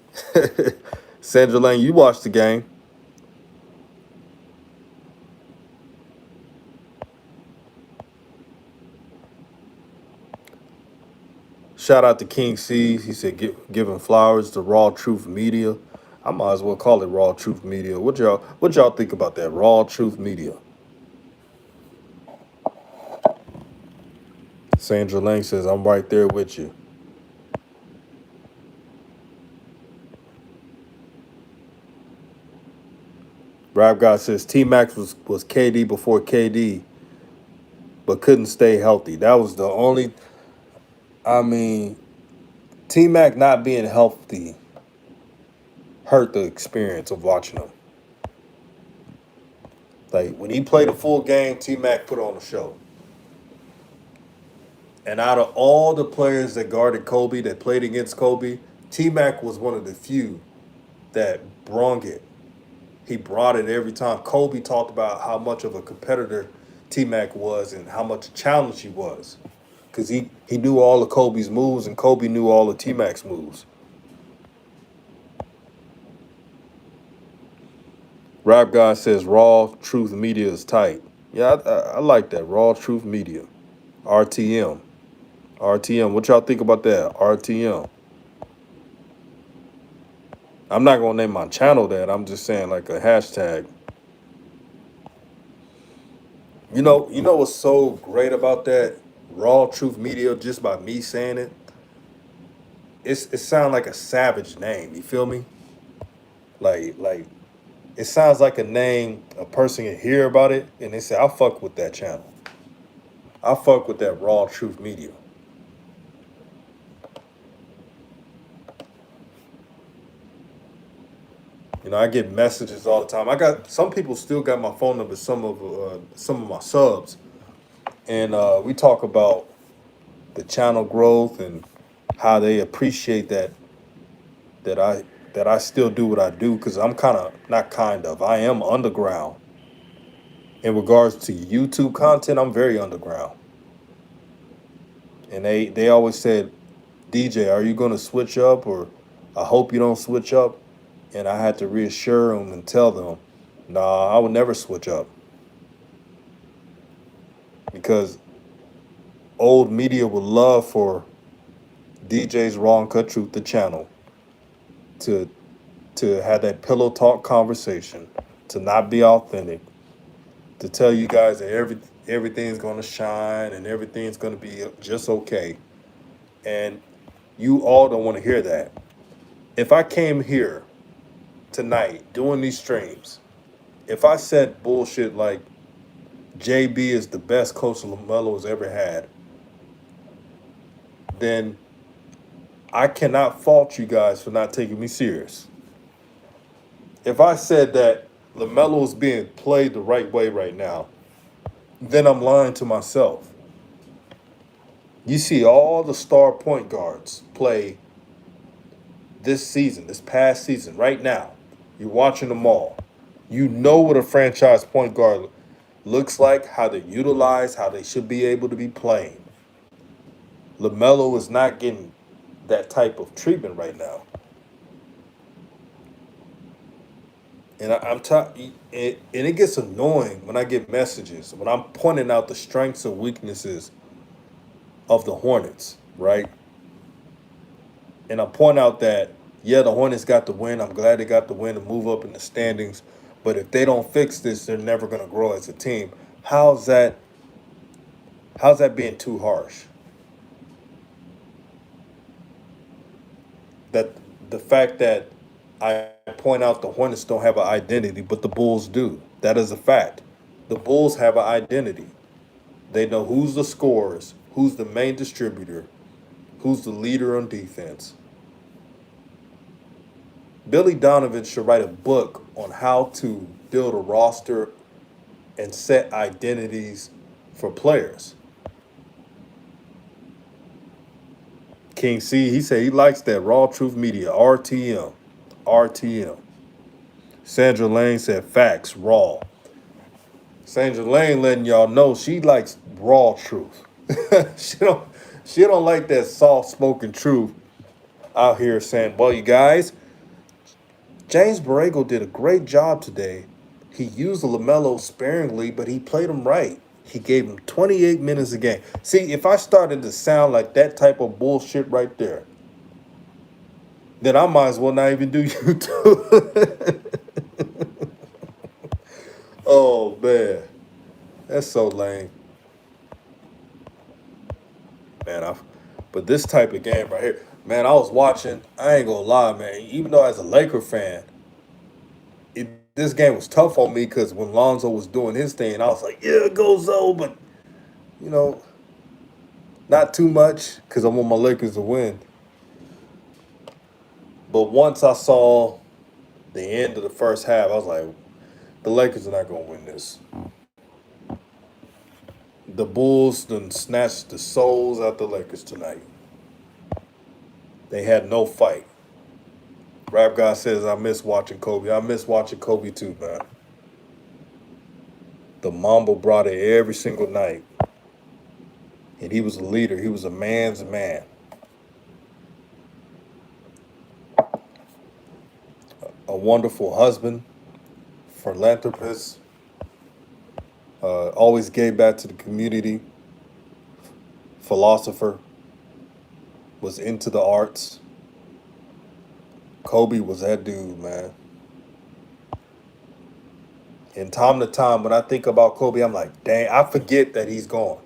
Sandra Lane, you watched the game. Shout out to King C. He said giving flowers to Raw Truth Media. I might as well call it Raw Truth Media. What y'all think about that? Raw Truth Media. Sandra Lang says, I'm right there with you. Rap God says T Max was KD before KD, but couldn't stay healthy. That was the only. I mean, T Mac not being healthy hurt the experience of watching him. Like when he played a full game, T Mac put on a show. And out of all the players that guarded Kobe, that played against Kobe, T Mac was one of the few that brung it. He brought it every time. Kobe talked about how much of a competitor T Mac was and how much a challenge he was. Because he knew all of Kobe's moves and Kobe knew all of T Mac's moves. Rap God says Raw Truth Media is tight. Yeah, I like that. Raw Truth Media. RTM. RTM. What y'all think about that? RTM. I'm not gonna name my channel that. I'm just saying like a hashtag. You know what's so great about that? Raw Truth Media, just by me saying it, it sounds like a savage name. You feel me? Like it sounds like a name a person can hear about it and they say, I fuck with that channel. I fuck with that Raw Truth Media. I get messages all the time. I got some people still got my phone number. Some of my subs, and we talk about the channel growth and how they appreciate that I that I still do what I do because I'm kind of not kind of I am underground in regards to YouTube content. I'm very underground, and they always said, DJ, are you going to switch up or I hope you don't switch up, and I had to reassure them and tell them, nah, I would never switch up because old media would love for DJ's Raw and Cut Truth, the channel, to have that pillow talk conversation, to not be authentic, to tell you guys that everything's gonna shine and everything's gonna be just okay. And you all don't want to hear that. If I came here tonight doing these streams, if I said bullshit like JB is the best coach LaMelo has ever had, then I cannot fault you guys for not taking me serious. If I said that LaMelo is being played the right way right now, then I'm lying to myself. You see all the star point guards play this season, this past season, right now. You're watching them all. You know what a franchise point guard looks like, how they're utilized, how they should be able to be playing. LaMelo is not getting that type of treatment right now. And and it gets annoying when I get messages, when I'm pointing out the strengths and weaknesses of the Hornets, right? And I point out that, yeah, the Hornets got the win. I'm glad they got the win to move up in the standings. But if they don't fix this, they're never going to grow as a team. How's that being too harsh? That the fact that I point out the Hornets don't have an identity, but the Bulls do. That is a fact. The Bulls have an identity. They know who's the scorers, who's the main distributor, who's the leader on defense. Billy Donovan should write a book on how to build a roster and set identities for players. King C, he said he likes that Raw Truth Media, RTM. RTM. Sandra Lane said facts, raw. Sandra Lane letting y'all know she likes raw truth. she don't like that soft spoken truth out here saying, well, you guys, James Borrego did a great job today. He used the LaMelo sparingly, but he played him right. He gave him 28 minutes a game. See, if I started to sound like that type of bullshit right there, then I might as well not even do YouTube. Oh, man. That's so lame. Man, but this type of game right here, man, I was watching, I ain't gonna lie, man, even though as a Laker fan, it this game was tough on me because when Lonzo was doing his thing, I was like, yeah, go Zo, but you know, not too much because I want my Lakers to win. But once I saw the end of the first half, I was like, the Lakers are not gonna win this. The Bulls done snatched the souls out the Lakers tonight. They had no fight. Rap guy says, I miss watching Kobe. I miss watching Kobe too, man. The Mamba brought it every single night. And he was a leader. He was a man's man. A wonderful husband, philanthropist, always gave back to the community, philosopher, was into the arts. Kobe was that dude, man. And time to time, when I think about Kobe, I'm like, dang, I forget that he's gone.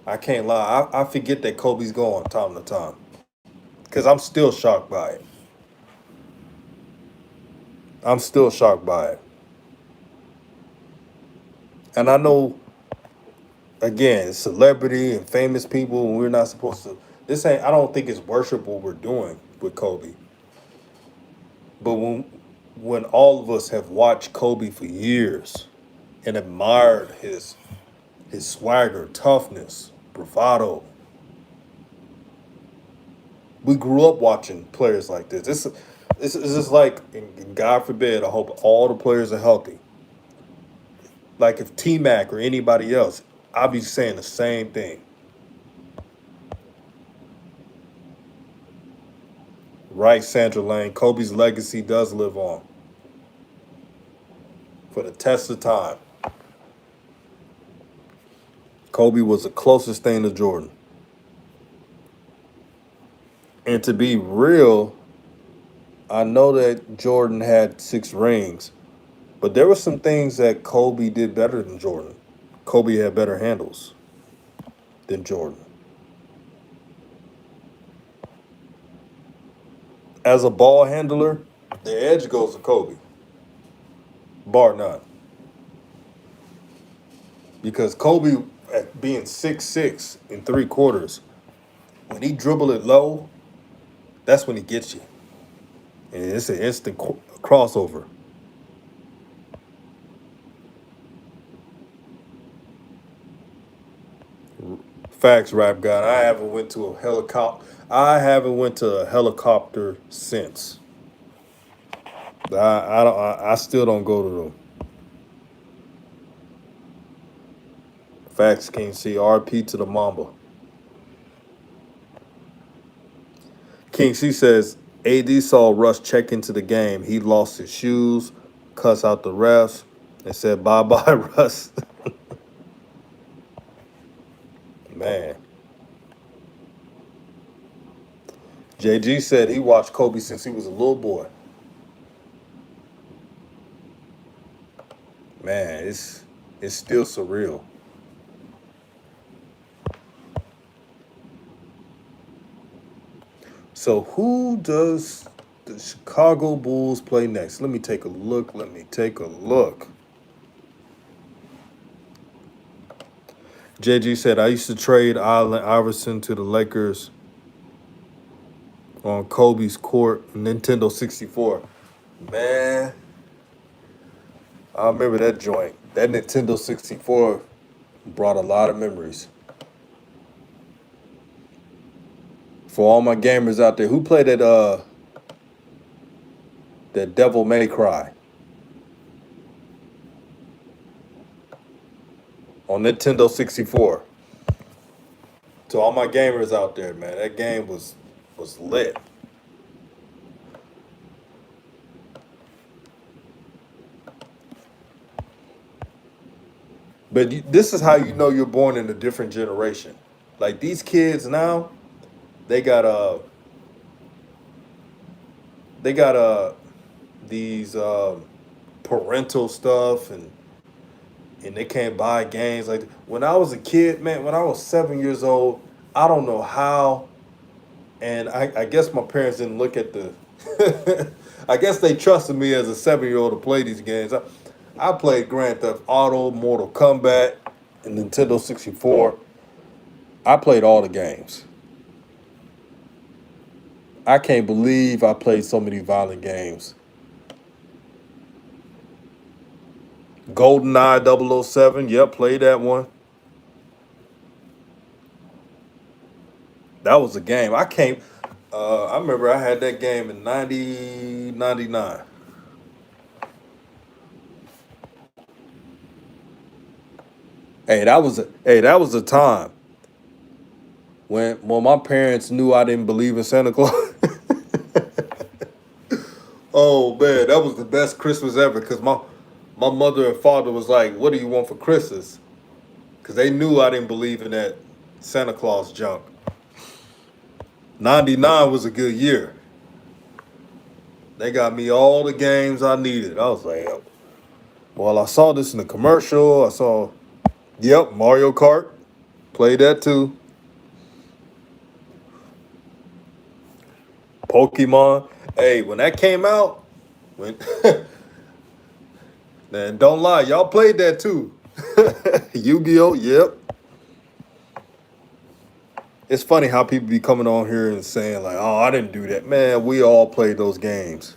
I can't lie. I forget that Kobe's gone time to time. Because I'm still shocked by it. I'm still shocked by it. And I know, again, celebrity and famous people, we're not supposed to. I don't think it's worship what we're doing with Kobe. But when all of us have watched Kobe for years and admired his swagger, toughness, bravado, we grew up watching players like this. This is just like, and God forbid, I hope all the players are healthy. Like if T Mac or anybody else, I'll be saying the same thing. Right, Sandra Lane. Kobe's legacy does live on for the test of time. Kobe was the closest thing to Jordan. And to be real, I know that Jordan had 6 rings, but there were some things that Kobe did better than Jordan. Kobe had better handles than Jordan. As a ball handler, the edge goes to Kobe, bar none. Because Kobe, at being 6'6" in 3/4, when he dribble it low, that's when he gets you. And it's an instant crossover. Facts, rap god. I haven't went to a helicopter. I haven't went to a helicopter since. I don't. I still don't go to them. Facts, King C. RP to the Mamba. King C says AD saw Russ check into the game. He lost his shoes, cuss out the refs, and said bye bye Russ. Man. JG said he watched Kobe since he was a little boy. Man, it's still surreal. So who does the Chicago Bulls play next? Let me take a look. JG said, I used to trade Allen Iverson to the Lakers on Kobe's court, Nintendo 64. Man, I remember that joint. That Nintendo 64 brought a lot of memories. For all my gamers out there, who played that Devil May Cry on Nintendo 64? To all my gamers out there, man, that game was lit. But this is how you know you're born in a different generation. Like these kids now, they got these parental stuff and they can't buy games. Like when I was a kid, man, when I was 7 years old, I don't know how, and I guess my parents didn't look at I guess they trusted me as a 7-year-old to play these games. I played Grand Theft Auto, Mortal Kombat, and Nintendo 64. I played all the games. I can't believe I played so many violent games. GoldenEye 007, yep, played that one. That was a game. I remember I had that game in 99. That was a time when my parents knew I didn't believe in Santa Claus. Oh man, that was the best Christmas ever because my mother and father was like, "What do you want for Christmas?" Because they knew I didn't believe in that Santa Claus junk. 99 was a good year. They got me all the games I needed. I was like, well, I saw this in the commercial. Yep, Mario Kart. Played that too. Pokemon. Hey, when that came out, when man, don't lie, y'all played that too. Yu-Gi-Oh, yep. It's funny how people be coming on here and saying like, "Oh, I didn't do that." Man, we all played those games.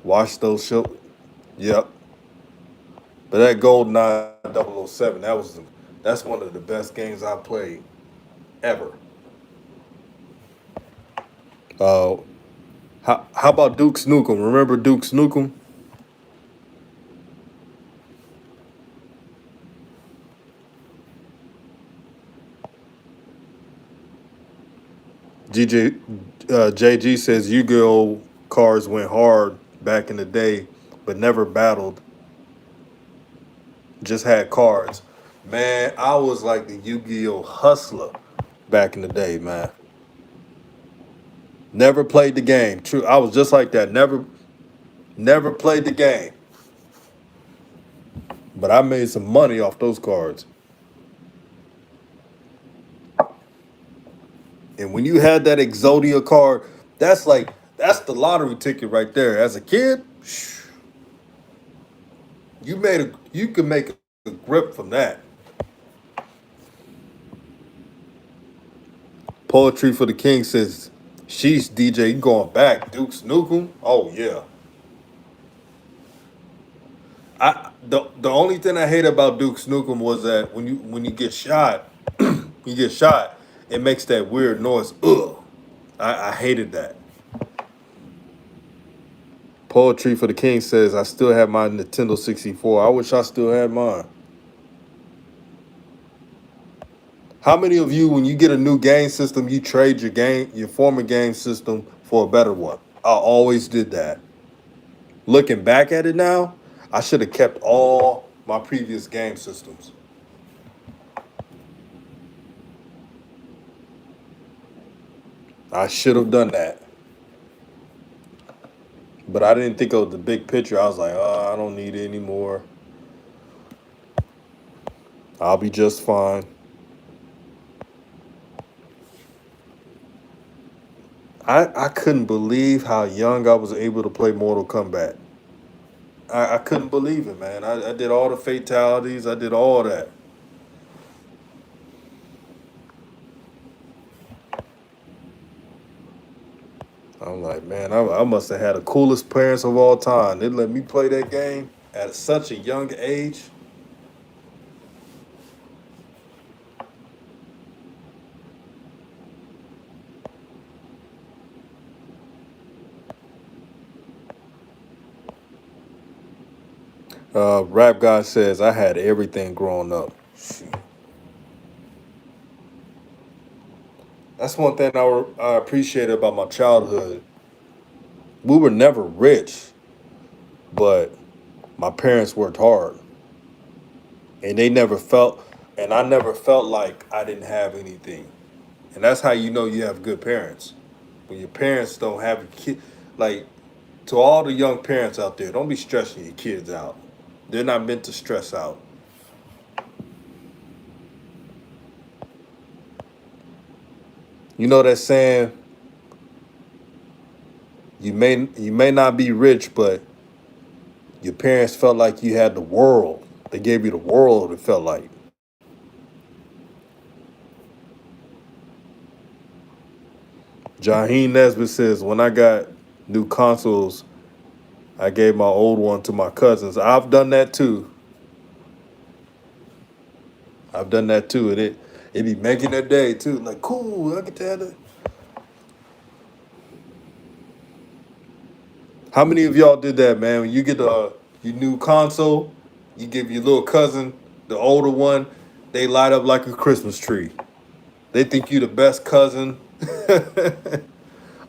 Watch those shows. Yep. But that GoldenEye 007, that's one of the best games I played ever. Uh, how about Duke Nukem? Remember Duke Nukem? GJ JG says Yu-Gi-Oh cards went hard back in the day, but never battled. Just had cards. Man, I was like the Yu-Gi-Oh hustler back in the day, man. Never played the game. True, I was just like that. Never played the game. But I made some money off those cards. And when you had that Exodia card, that's the lottery ticket right there. As a kid, you could make a grip from that. Poetry for the King says, "Sheesh, DJ, you going back? Duke's Nukem? Oh yeah." The only thing I hate about Duke's Nukem was that when you get shot, it makes that weird noise. Ugh, I hated that. Poetry for the King says, "I still have my Nintendo 64. I wish I still had mine." How many of you, when you get a new game system, you trade your former game system for a better one? I always did that. Looking back at it now, I should have kept all my previous game systems. I should have done that. But I didn't think of the big picture. I was like, oh, I don't need it anymore. I'll be just fine. I couldn't believe how young I was able to play Mortal Kombat. I couldn't believe it, man. I did all the fatalities. I did all that. I'm like, man, I must have had the coolest parents of all time. They let me play that game at such a young age. Rap God says I had everything growing up. Shoot. That's one thing I appreciate about my childhood. We were never rich, but my parents worked hard, and I never felt like I didn't have anything. And that's how you know you have good parents. When your parents don't have a kid, like to all the young parents out there, don't be stressing your kids out. They're not meant to stress out. You know that saying, you may not be rich, but your parents felt like you had the world. They gave you the world, it felt like. Jaheen Nesbitt says, when I got new consoles, I gave my old one to my cousins. I've done that too. I've done that too. And it be making their day too. Like, cool, I get to have it. How many of y'all did that, man? When you get your new console, you give your little cousin, the older one, they light up like a Christmas tree. They think you the best cousin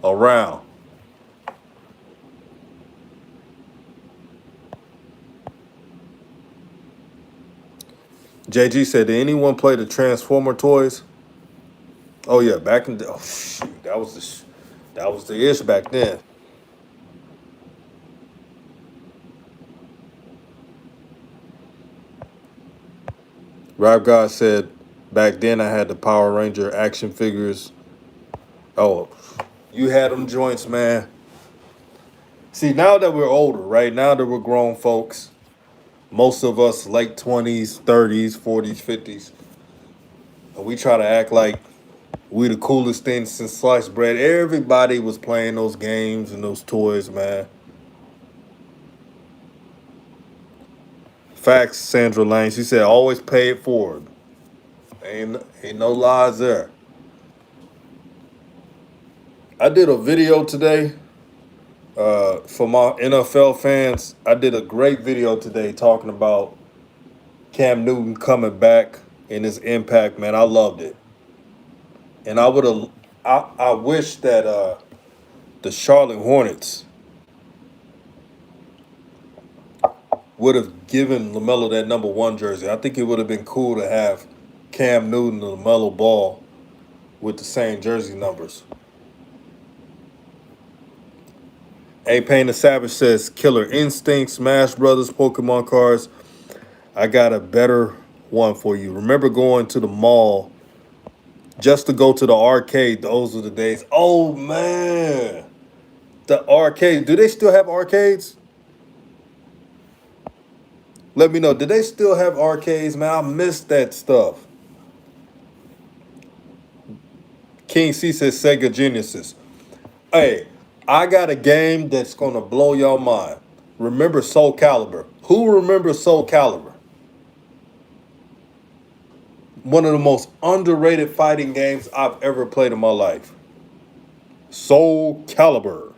around. JG said, did anyone play the Transformer toys? Oh yeah, back in the shoot, that was the ish back then. Rob God said, back then I had the Power Ranger action figures. Oh, you had them joints, man. See, now that we're older, right? Now that we're grown folks, most of us late 20s, 30s, 40s, 50s, and we try to act like we the coolest thing since sliced bread. Everybody was playing those games and those toys, man. Facts, Sandra Lane. She said, always pay it forward. Ain't no lies there. I did a video today for my NFL fans. I did a great video today talking about Cam Newton coming back and his impact, man. I loved it. And I wish that the Charlotte Hornets would have given LaMelo that number 1 jersey. I think it would have been cool to have Cam Newton and LaMelo Ball with the same jersey numbers. A Pain the Savage says, Killer Instinct, Smash Brothers, Pokemon cards. I got a better one for you. Remember going to the mall just to go to the arcade? Those are the days. Oh, man. The arcade. Do they still have arcades? Let me know. Do they still have arcades, man? I missed that stuff. King C says Sega Genesis. Hey, I got a game that's going to blow your mind. Remember Soul Calibur? Who remembers Soul Calibur? One of the most underrated fighting games I've ever played in my life. Soul Calibur.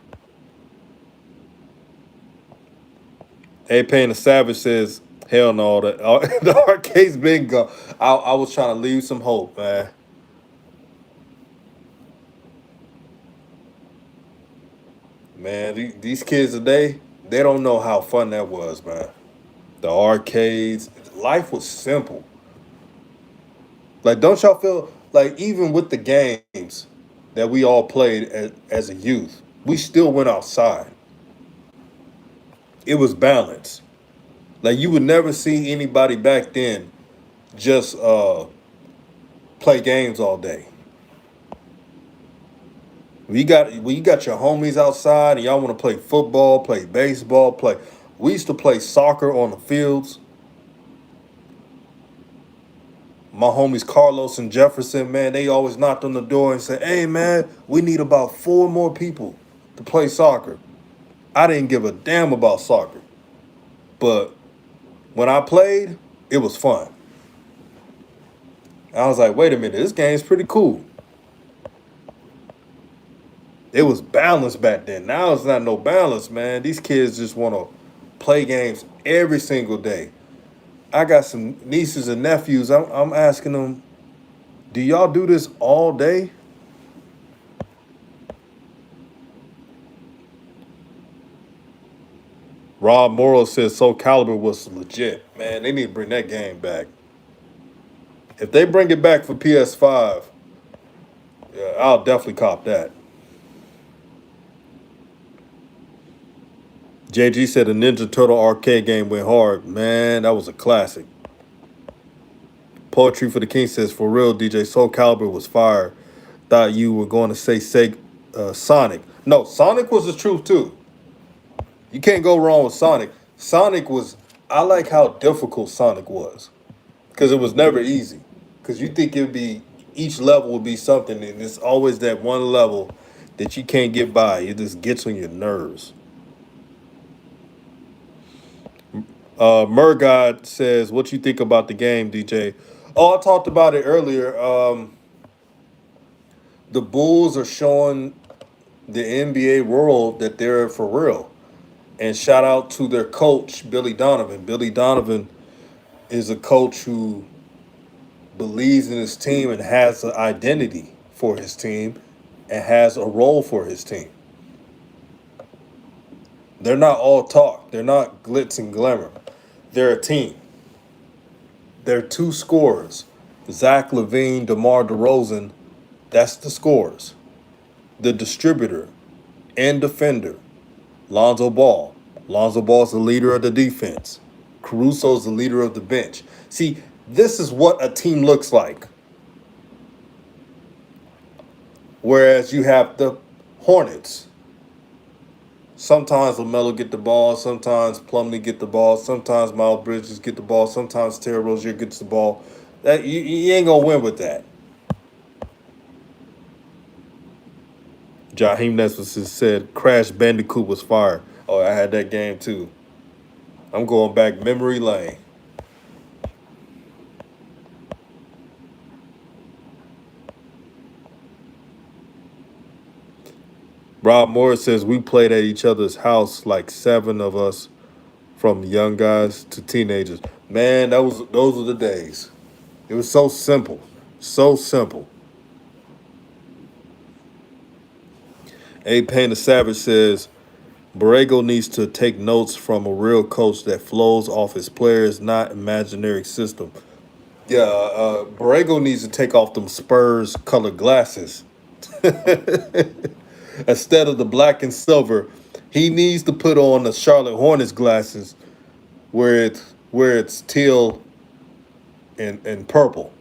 A Pain the Savage says, hell no, the arcade's been gone. I was trying to leave some hope, man. Man, these kids today, they don't know how fun that was, man. The arcades, life was simple. Like, don't y'all feel like even with the games that we all played as a youth, we still went outside. It was balanced. Like, you would never see anybody back then just play games all day. When you got your homies outside and y'all want to play football, play baseball, play. We used to play soccer on the fields. My homies Carlos and Jefferson, man, they always knocked on the door and said, hey, man, we need about 4 more people to play soccer. I didn't give a damn about soccer. But when I played, it was fun. I was like, wait a minute, this game's pretty cool. It was balanced back then. Now it's not no balance, man. These kids just want to play games every single day. I got some nieces and nephews. I'm asking them, do y'all do this all day? Rob Morrow says Soul Calibur was legit. Man, they need to bring that game back. If they bring it back for PS5, yeah, I'll definitely cop that. JG said the Ninja Turtle arcade game went hard. Man, that was a classic. Poetry for the King says, for real, DJ, Soul Calibur was fire. Thought you were going to say Sonic. No, Sonic was the truth too. You can't go wrong with Sonic. Sonic was. I like how difficult Sonic was because it was never easy. Because you think it would be each level would be something, and it's always that one level that you can't get by. It just gets on your nerves. Murgod says, "What you think about the game, DJ?" Oh, I talked about it earlier. The Bulls are showing the NBA world that they're for real. And shout out to their coach, Billy Donovan. Billy Donovan is a coach who believes in his team and has an identity for his team and has a role for his team. They're not all talk. They're not glitz and glamour. They're a team. They're two scorers. Zach LaVine, DeMar DeRozan, that's the scorers. The distributor and defender, Lonzo Ball. Lonzo Ball's the leader of the defense. Caruso's the leader of the bench. See, this is what a team looks like. Whereas you have the Hornets. Sometimes LaMelo get the ball. Sometimes Plumlee get the ball. Sometimes Miles Bridges get the ball. Sometimes Terry Rozier gets the ball. That you ain't gonna win with that. Jaheim Nesbitt said Crash Bandicoot was fire. Oh, I had that game too. I'm going back memory lane. Rob Morris says we played at each other's house, like 7 of us, from young guys to teenagers. Man, those were the days. It was so simple, so simple. A Pain the Savage says Borrego needs to take notes from a real coach that flows off his players, not imaginary system. Yeah, Borrego needs to take off them Spurs colored glasses. Instead of the black and silver, he needs to put on the Charlotte Hornets glasses where it's teal and purple.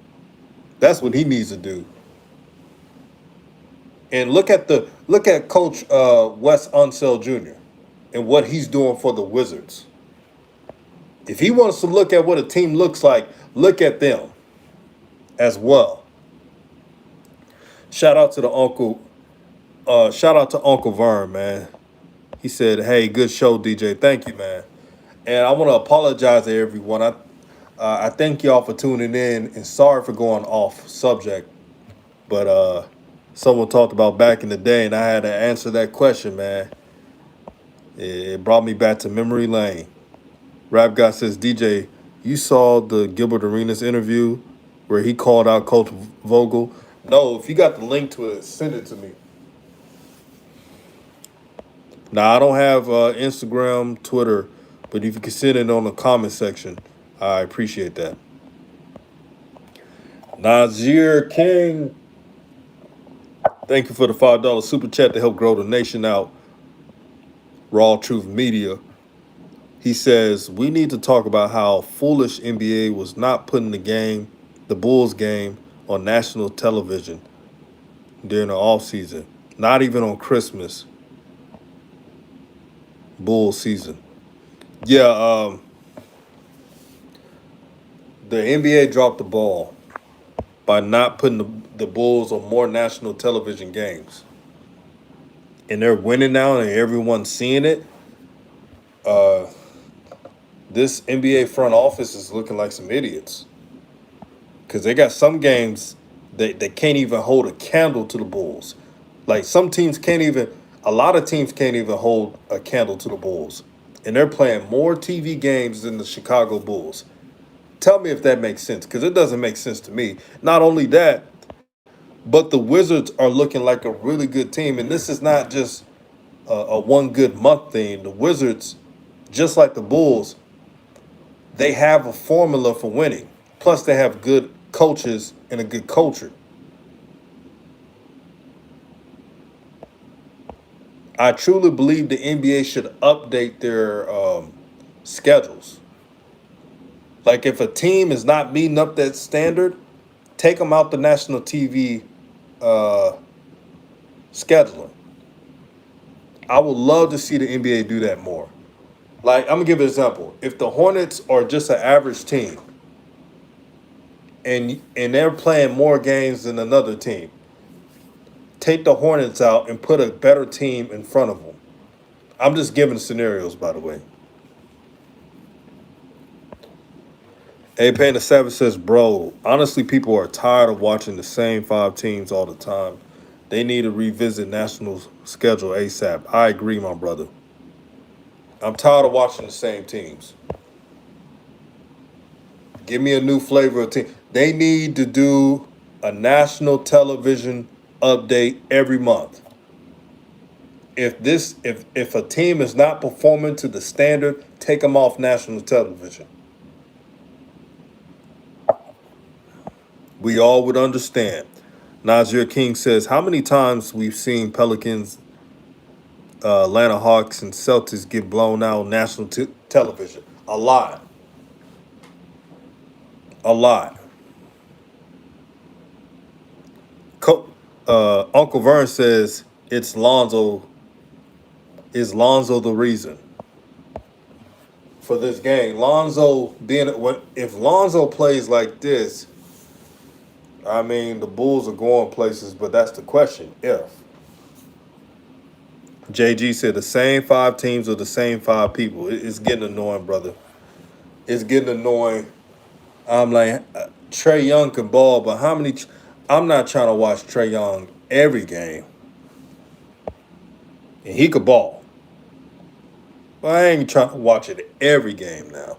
That's what he needs to do. And look at Coach Wes Unseld Jr. and what he's doing for the Wizards. If he wants to look at what a team looks like, look at them as well. Shout out to the uncle. Shout out to Uncle Vern, man. He said, "Hey, good show, DJ. Thank you, man." And I want to apologize to everyone. I thank y'all for tuning in, and sorry for going off subject. But someone talked about back in the day, and I had to answer that question, man. It brought me back to memory lane. Rap Guy says, DJ, you saw the Gilbert Arenas interview where he called out Coach Vogel? No, if you got the link to it, send it to me. Now, I don't have Instagram, Twitter, but if you can send it on the comment section, I appreciate that. Nazir King, thank you for the $5 super chat to help grow the nation out. RawTruth Media. He says, we need to talk about how foolish NBA was not putting the Bulls game, on national television during the offseason. Not even on Christmas. Bulls season. Yeah, the NBA dropped the ball by not putting the Bulls on more national television games. And they're winning now and everyone's seeing it. This NBA front office is looking like some idiots. Because they got some games that can't even hold a candle to the Bulls. Like a lot of teams can't even hold a candle to the Bulls. And they're playing more TV games than the Chicago Bulls. Tell me if that makes sense, because it doesn't make sense to me. Not only that, but the Wizards are looking like a really good team. And this is not just a one good month thing. The Wizards, just like the Bulls, they have a formula for winning. Plus, they have good coaches and a good culture. I truly believe the NBA should update their schedules. Like, if a team is not meeting up that standard, take them out the national TV scheduling. I would love to see the NBA do that more. Like, I'm gonna give an example. If the Hornets are just an average team and they're playing more games than another team, take the Hornets out and put a better team in front of them. I'm just giving scenarios, by the way. A Pain the Savage says, bro, honestly, people are tired of watching the same 5 teams all the time. They need to revisit national schedule ASAP. I agree, my brother. I'm tired of watching the same teams. Give me a new flavor of team. They need to do a national television update every month. If a team is not performing to the standard, take them off national television. We all would understand. Nazir King says, how many times we've seen Pelicans, Atlanta Hawks, and Celtics get blown out on national television? A lot. A lot. Uncle Vern says, it's Lonzo. Is Lonzo the reason for this game? Lonzo if Lonzo plays like this, I mean, the Bulls are going places, but that's the question. If JG said the same 5 teams or the same 5 people, it's getting annoying, brother. It's getting annoying. I'm like, Trae Young can ball, but how many? I'm not trying to watch Trae Young every game, and he could ball, but I ain't trying to watch it every game now.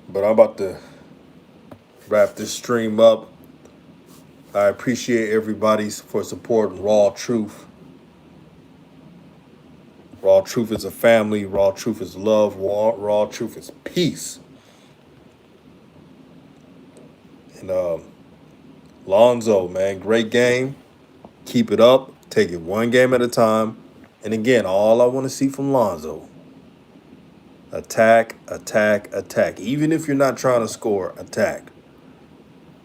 But I'm about to wrap this stream up. I appreciate everybody for supporting RawTruth. RawTruth is a family. RawTruth is love. RawTruth is peace. And Lonzo, man, great game. Keep it up. Take it one game at a time. And again, all I want to see from Lonzo, attack, attack, attack. Even if you're not trying to score, attack.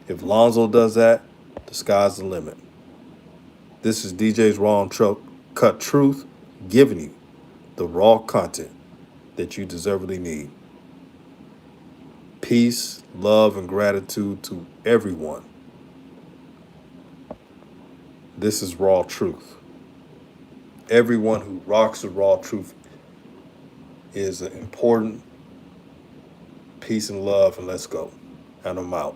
If Lonzo does that, the sky's the limit. This is DJ's Raw and Cut Truth, giving you the raw content that you deservedly need. Peace, love, and gratitude to everyone. This is RawTruth. Everyone who rocks the RawTruth is important. Peace and love, and let's go. And I'm out.